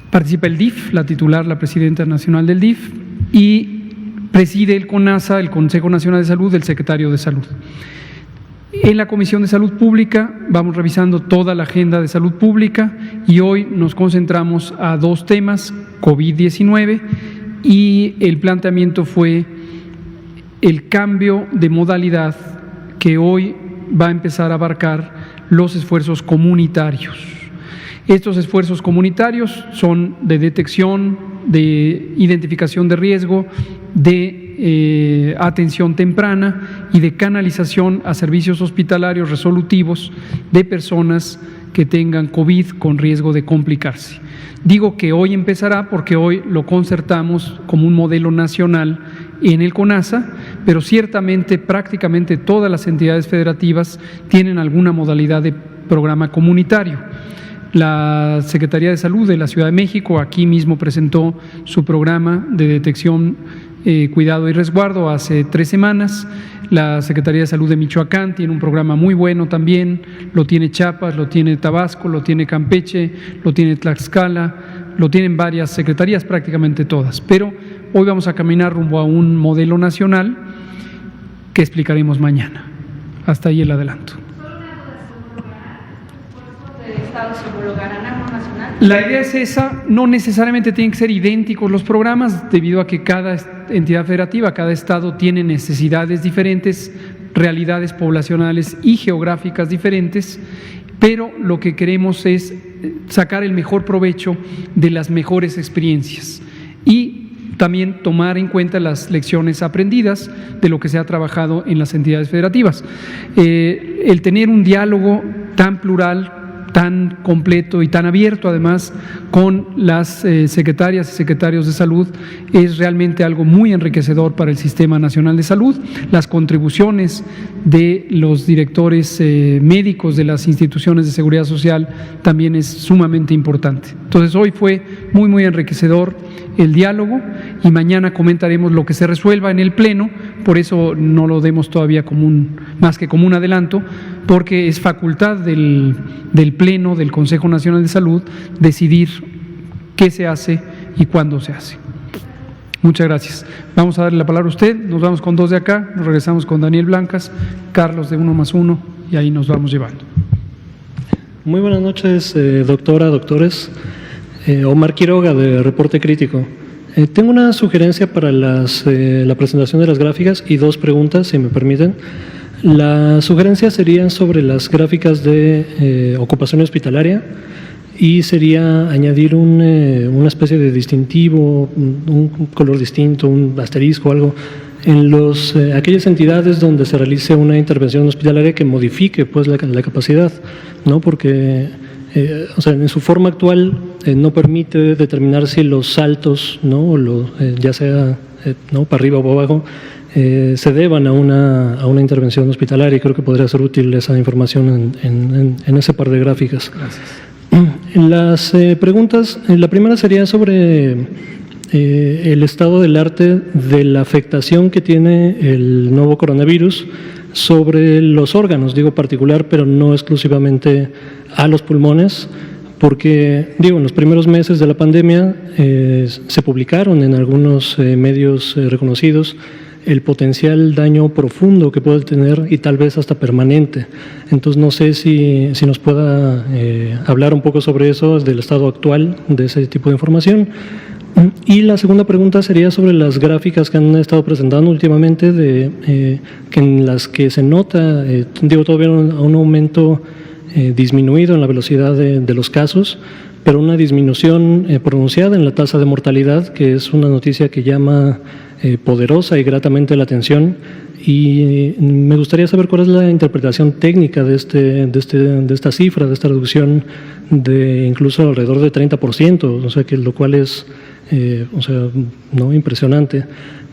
Participa el DIF, la titular, la presidenta nacional del DIF, y preside el CONASA, el Consejo Nacional de Salud, el secretario de Salud. En la Comisión de Salud Pública vamos revisando toda la agenda de salud pública y hoy nos concentramos a dos temas: COVID-19, y el planteamiento fue el cambio de modalidad que hoy va a empezar a abarcar los esfuerzos comunitarios. Estos esfuerzos comunitarios son de detección, de identificación de riesgo, de atención temprana y de canalización a servicios hospitalarios resolutivos de personas que tengan COVID con riesgo de complicarse. Digo que hoy empezará porque hoy lo concertamos como un modelo nacional en el CONASA, pero ciertamente prácticamente todas las entidades federativas tienen alguna modalidad de programa comunitario. La Secretaría de Salud de la Ciudad de México aquí mismo presentó su programa de detección, cuidado y resguardo hace 3 semanas. La Secretaría de Salud de Michoacán tiene un programa muy bueno también, lo tiene Chiapas, lo tiene Tabasco, lo tiene Campeche, lo tiene Tlaxcala, lo tienen varias secretarías, prácticamente todas. Pero hoy vamos a caminar rumbo a un modelo nacional que explicaremos mañana. Hasta ahí el adelanto. La idea es esa, no necesariamente tienen que ser idénticos los programas, debido a que cada entidad federativa, cada estado tiene necesidades diferentes, realidades poblacionales y geográficas diferentes, pero lo que queremos es sacar el mejor provecho de las mejores experiencias y también tomar en cuenta las lecciones aprendidas de lo que se ha trabajado en las entidades federativas. El tener un diálogo tan plural tan completo y tan abierto además con las secretarias y secretarios de salud es realmente algo muy enriquecedor para el Sistema Nacional de Salud. Las contribuciones de los directores médicos de las instituciones de seguridad social también es sumamente importante. Entonces hoy fue muy enriquecedor el diálogo y mañana comentaremos lo que se resuelva en el Pleno, por eso no lo demos todavía más que como un adelanto, porque es facultad del Pleno del Consejo Nacional de Salud decidir qué se hace y cuándo se hace. Muchas gracias. Vamos a darle la palabra a usted, nos vamos con dos de acá, nos regresamos con Daniel Blancas, Carlos de 1+1 y ahí nos vamos llevando. Muy buenas noches, doctora, doctores. Omar Quiroga, de Reporte Crítico. Tengo una sugerencia para la presentación de las gráficas y dos preguntas, si me permiten. La sugerencia sería sobre las gráficas de ocupación hospitalaria y sería añadir una especie de distintivo, un color distinto, un asterisco, algo, en aquellas entidades donde se realice una intervención hospitalaria que modifique pues la capacidad, ¿no? Porque en su forma actual no permite determinar si los saltos, ¿no? Ya sea ¿no? para arriba o para abajo, se deban a una intervención hospitalaria, y creo que podría ser útil esa información en ese par de gráficas. Gracias. Las preguntas, la primera sería sobre el estado del arte de la afectación que tiene el nuevo coronavirus sobre los órganos, digo particular, pero no exclusivamente a los pulmones, porque en los primeros meses de la pandemia se publicaron en algunos medios reconocidos el potencial daño profundo que puede tener y tal vez hasta permanente. Entonces no sé si nos pueda hablar un poco sobre eso, del estado actual de ese tipo de información. Y la segunda pregunta sería sobre las gráficas que han estado presentando últimamente, que en las que se nota, todavía un aumento disminuido en la velocidad de los casos, pero una disminución pronunciada en la tasa de mortalidad, que es una noticia que llama poderosa y gratamente la atención. Y me gustaría saber cuál es la interpretación técnica de esta cifra, de esta reducción de incluso alrededor de 30%, lo cual es no impresionante.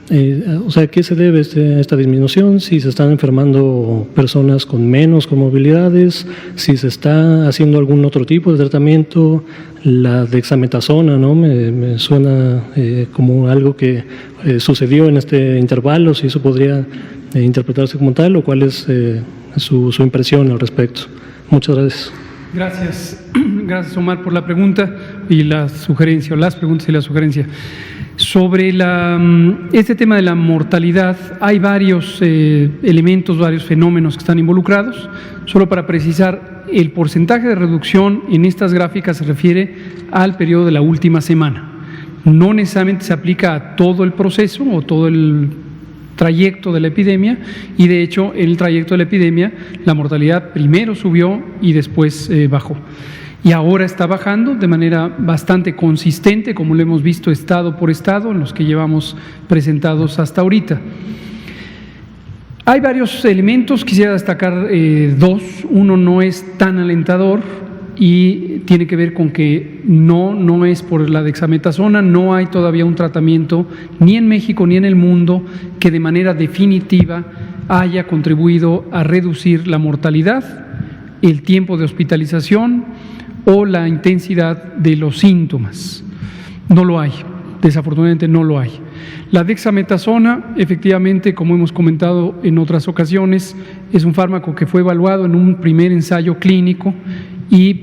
¿A qué se debe esta disminución? Si se están enfermando personas con menos comorbilidades, si se está haciendo algún otro tipo de tratamiento. La dexametasona, ¿no? Me suena como algo que sucedió en este intervalo, si eso podría interpretarse como tal, o cuál es su impresión al respecto. Muchas gracias. Gracias Omar por la pregunta y la sugerencia, o las preguntas y la sugerencia. Sobre este tema de la mortalidad, hay varios elementos, varios fenómenos que están involucrados. Solo para precisar, el porcentaje de reducción en estas gráficas se refiere al periodo de la última semana. No necesariamente se aplica a todo el proceso o todo el trayecto de la epidemia, y de hecho en el trayecto de la epidemia la mortalidad primero subió y después bajó. Y ahora está bajando de manera bastante consistente, como lo hemos visto estado por estado en los que llevamos presentados hasta ahorita. Hay varios elementos, quisiera destacar dos. Uno no es tan alentador y tiene que ver con que no es por la dexametasona, no hay todavía un tratamiento ni en México ni en el mundo que de manera definitiva haya contribuido a reducir la mortalidad, el tiempo de hospitalización o la intensidad de los síntomas. No lo hay, desafortunadamente no lo hay. La dexametasona, efectivamente, como hemos comentado en otras ocasiones, es un fármaco que fue evaluado en un primer ensayo clínico y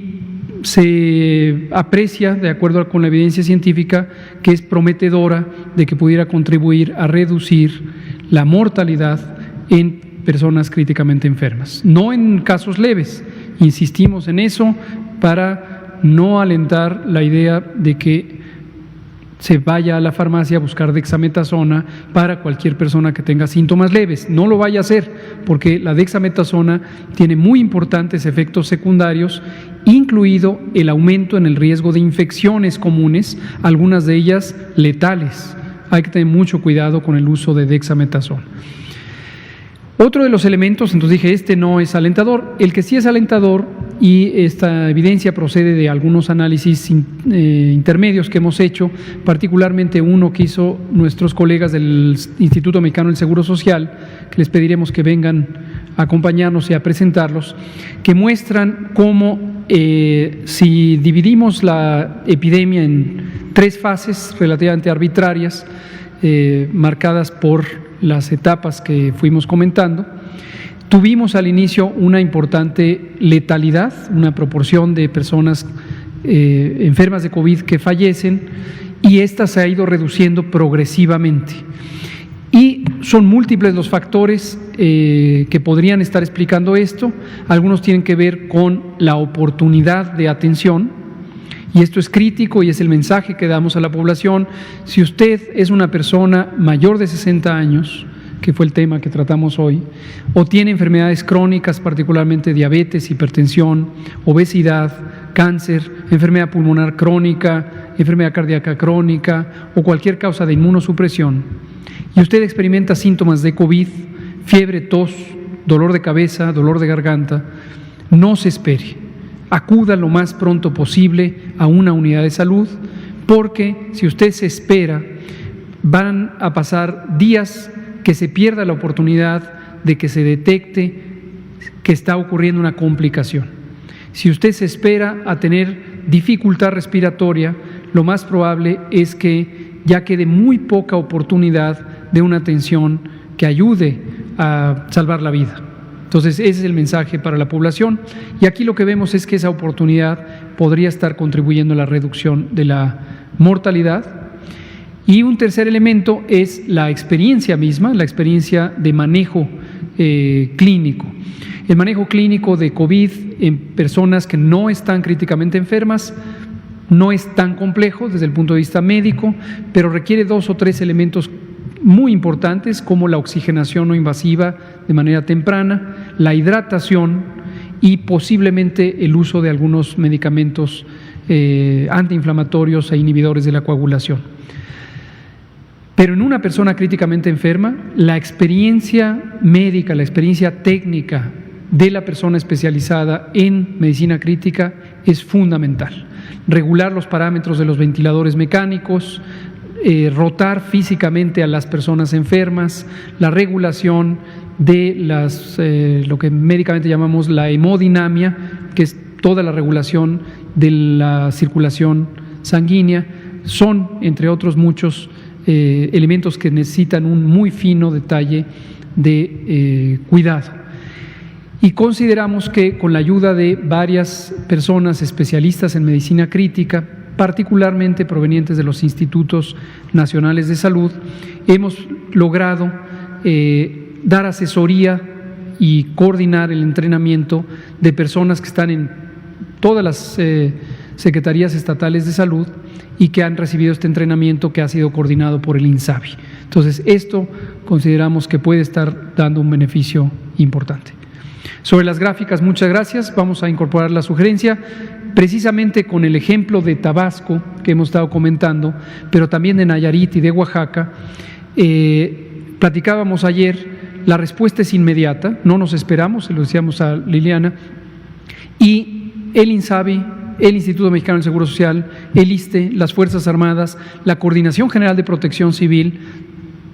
se aprecia, de acuerdo con la evidencia científica, que es prometedora de que pudiera contribuir a reducir la mortalidad en personas críticamente enfermas. No en casos leves, insistimos en eso para no alentar la idea de que se vaya a la farmacia a buscar dexametasona para cualquier persona que tenga síntomas leves. No lo vaya a hacer, porque la dexametasona tiene muy importantes efectos secundarios, incluido el aumento en el riesgo de infecciones comunes, algunas de ellas letales. Hay que tener mucho cuidado con el uso de dexametasona. Otro de los elementos, entonces dije, este no es alentador. El que sí es alentador y esta evidencia procede de algunos análisis intermedios que hemos hecho, particularmente uno que hizo nuestros colegas del Instituto Mexicano del Seguro Social, que les pediremos que vengan a acompañarnos y a presentarlos, que muestran cómo si dividimos la epidemia en 3 fases relativamente arbitrarias, marcadas por las etapas que fuimos comentando, tuvimos al inicio una importante letalidad, una proporción de personas enfermas de COVID que fallecen, y esta se ha ido reduciendo progresivamente. Y son múltiples los factores que podrían estar explicando esto. Algunos tienen que ver con la oportunidad de atención, y esto es crítico y es el mensaje que damos a la población. Si usted es una persona mayor de 60 años, que fue el tema que tratamos hoy, o tiene enfermedades crónicas, particularmente diabetes, hipertensión, obesidad, cáncer, enfermedad pulmonar crónica, enfermedad cardíaca crónica o cualquier causa de inmunosupresión, y usted experimenta síntomas de COVID, fiebre, tos, dolor de cabeza, dolor de garganta, no se espere. Acuda lo más pronto posible a una unidad de salud, porque si usted se espera, van a pasar días que se pierda la oportunidad de que se detecte que está ocurriendo una complicación. Si usted se espera a tener dificultad respiratoria, lo más probable es que ya quede muy poca oportunidad de una atención que ayude a salvar la vida. Entonces, ese es el mensaje para la población, y aquí lo que vemos es que esa oportunidad podría estar contribuyendo a la reducción de la mortalidad. Y un tercer elemento es la experiencia misma, la experiencia de manejo clínico. El manejo clínico de COVID en personas que no están críticamente enfermas no es tan complejo desde el punto de vista médico, pero requiere 2 o 3 elementos muy importantes, como la oxigenación no invasiva de manera temprana, la hidratación y posiblemente el uso de algunos medicamentos antiinflamatorios e inhibidores de la coagulación. Pero en una persona críticamente enferma, la experiencia médica, la experiencia técnica de la persona especializada en medicina crítica es fundamental. Regular los parámetros de los ventiladores mecánicos, rotar físicamente a las personas enfermas, la regulación de lo que médicamente llamamos la hemodinamia, que es toda la regulación de la circulación sanguínea, son, entre otros muchos, elementos que necesitan un muy fino detalle de cuidado. Y consideramos que con la ayuda de varias personas especialistas en medicina crítica, particularmente provenientes de los institutos nacionales de salud, hemos logrado dar asesoría y coordinar el entrenamiento de personas que están en todas las secretarías estatales de salud y que han recibido este entrenamiento que ha sido coordinado por el INSABI. Entonces, esto consideramos que puede estar dando un beneficio importante. Sobre las gráficas, muchas gracias. Vamos a incorporar la sugerencia, precisamente con el ejemplo de Tabasco que hemos estado comentando, pero también de Nayarit y de Oaxaca. Platicábamos ayer, la respuesta es inmediata, no nos esperamos, se lo decíamos a Liliana, y el INSABI, el Instituto Mexicano del Seguro Social, el ISSSTE, las Fuerzas Armadas, la Coordinación General de Protección Civil,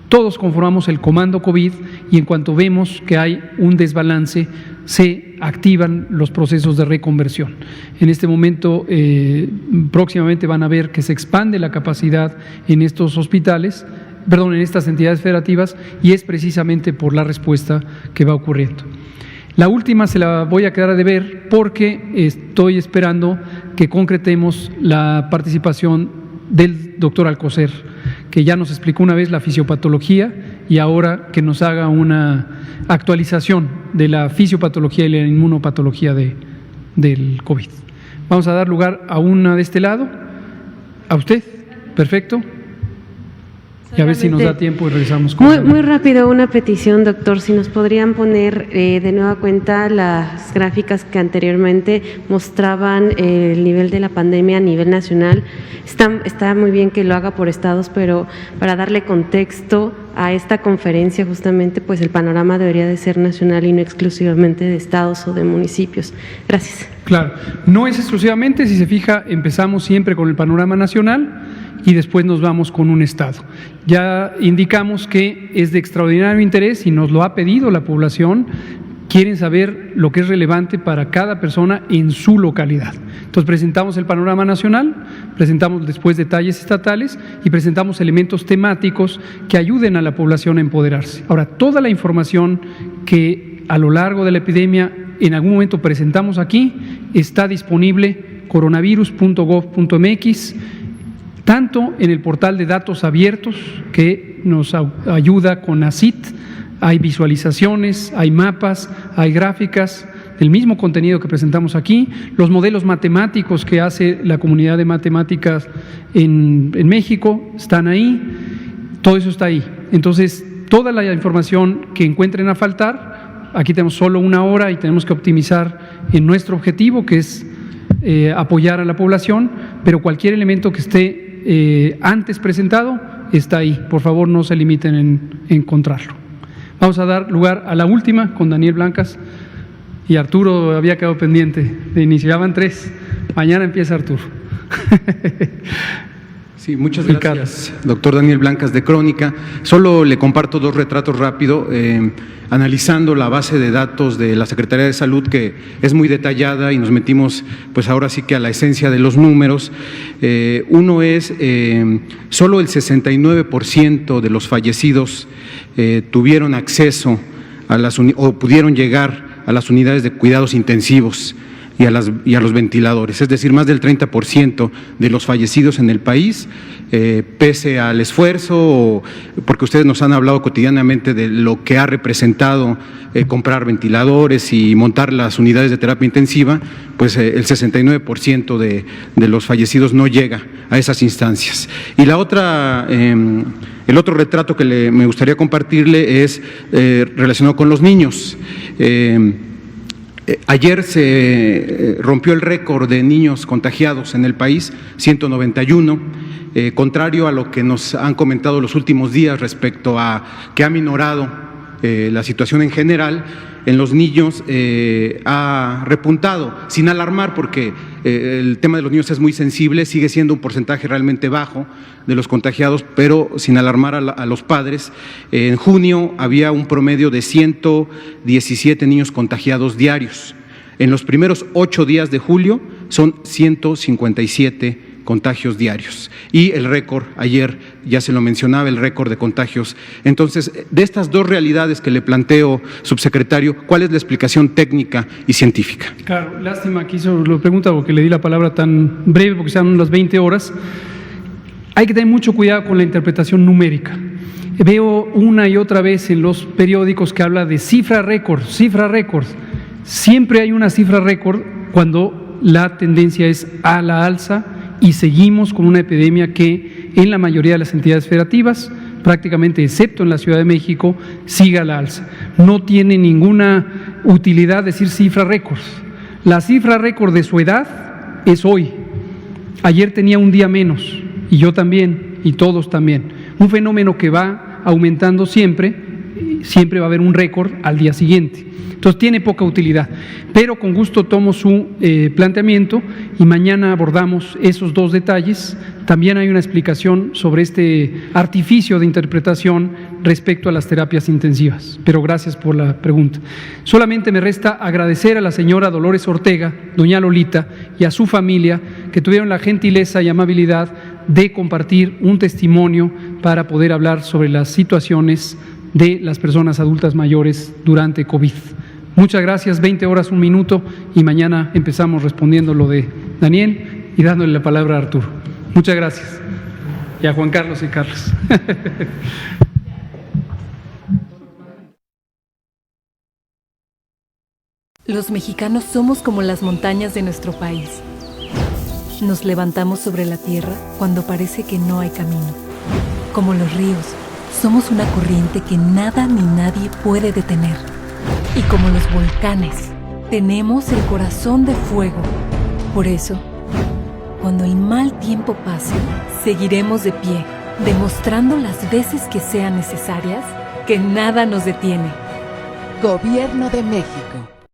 todos conformamos el Comando COVID, y en cuanto vemos que hay un desbalance, se activan los procesos de reconversión. En este momento, próximamente van a ver que se expande la capacidad en estos hospitales, en estas entidades federativas, y es precisamente por la respuesta que va ocurriendo. La última se la voy a quedar a deber porque estoy esperando que concretemos la participación del doctor Alcocer, que ya nos explicó una vez la fisiopatología, y ahora que nos haga una actualización de la fisiopatología y la inmunopatología del COVID. Vamos a dar lugar a una de este lado. ¿A usted? Perfecto. Y a ver si nos da tiempo y regresamos con Muy rápido, una petición, doctor, si nos podrían poner de nueva cuenta las gráficas que anteriormente mostraban el nivel de la pandemia a nivel nacional. Está muy bien que lo haga por estados, pero para darle contexto a esta conferencia, justamente, pues el panorama debería de ser nacional y no exclusivamente de estados o de municipios. Gracias. Claro, no es exclusivamente, si se fija, empezamos siempre con el panorama nacional y después nos vamos con un estado. Ya indicamos que es de extraordinario interés y nos lo ha pedido la población. Quieren saber lo que es relevante para cada persona en su localidad. Entonces presentamos el panorama nacional, presentamos después detalles estatales y presentamos elementos temáticos que ayuden a la población a empoderarse. Ahora, toda la información que a lo largo de la epidemia en algún momento presentamos aquí está disponible coronavirus.gov.mx, tanto en el portal de datos abiertos que nos ayuda con ACIT. Hay visualizaciones, hay mapas, hay gráficas del mismo contenido que presentamos aquí, los modelos matemáticos que hace la comunidad de matemáticas en México están ahí, todo eso está ahí. Entonces, toda la información que encuentren a faltar, aquí tenemos solo una hora y tenemos que optimizar en nuestro objetivo, que es apoyar a la población, pero cualquier elemento que esté antes presentado está ahí. Por favor, no se limiten en encontrarlo. Vamos a dar lugar a la última con Daniel Blancas y Arturo había quedado pendiente de iniciaban 3. Mañana empieza Arturo. Sí, muchas gracias, doctor Daniel Blancas de Crónica. Solo le comparto 2 retratos rápido, analizando la base de datos de la Secretaría de Salud, que es muy detallada y nos metimos pues ahora sí que a la esencia de los números. Uno es, solo el 69% de los fallecidos tuvieron acceso a o pudieron llegar a las unidades de cuidados intensivos y a los ventiladores, es decir, más del 30% de los fallecidos en el país, pese al esfuerzo, porque ustedes nos han hablado cotidianamente de lo que ha representado comprar ventiladores y montar las unidades de terapia intensiva, pues el 69% de los fallecidos no llega a esas instancias. Y la otra, el otro retrato que me gustaría compartirle es relacionado con los niños. Ayer se rompió el récord de niños contagiados en el país, 191, contrario a lo que nos han comentado los últimos días respecto a que ha minorado la situación en general. En los niños ha repuntado, sin alarmar, porque el tema de los niños es muy sensible, sigue siendo un porcentaje realmente bajo de los contagiados, pero sin alarmar a los padres. En junio había un promedio de 117 niños contagiados diarios. En los primeros 8 días de julio son 157 contagios diarios. Y el récord, ayer ya se lo mencionaba, el récord de contagios. Entonces, de estas 2 realidades que le planteo, subsecretario, ¿cuál es la explicación técnica y científica? Claro, lástima que hizo la pregunta porque le di la palabra tan breve, porque sean las 20 horas. Hay que tener mucho cuidado con la interpretación numérica. Veo una y otra vez en los periódicos que habla de cifra récord, cifra récord. Siempre hay una cifra récord cuando la tendencia es a la alza y seguimos con una epidemia que en la mayoría de las entidades federativas, prácticamente excepto en la Ciudad de México, sigue a la alza. No tiene ninguna utilidad decir cifra récord. La cifra récord de su edad es hoy. Ayer tenía un día menos y yo también y todos también. Un fenómeno que va aumentando siempre va a haber un récord al día siguiente. Entonces tiene poca utilidad, pero con gusto tomo su planteamiento y mañana abordamos esos 2 detalles. También hay una explicación sobre este artificio de interpretación respecto a las terapias intensivas, pero gracias por la pregunta. Solamente me resta agradecer a la señora Dolores Ortega, doña Lolita, y a su familia que tuvieron la gentileza y amabilidad de compartir un testimonio para poder hablar sobre las situaciones de las personas adultas mayores durante COVID. Muchas gracias, 20 horas, 1 minuto, y mañana empezamos respondiendo lo de Daniel y dándole la palabra a Arturo. Muchas gracias. Y a Juan Carlos y Carlos. Los mexicanos somos como las montañas de nuestro país. Nos levantamos sobre la tierra cuando parece que no hay camino. Como los ríos, somos una corriente que nada ni nadie puede detener. Y como los volcanes, tenemos el corazón de fuego. Por eso, cuando el mal tiempo pase, seguiremos de pie, demostrando las veces que sean necesarias que nada nos detiene. Gobierno de México.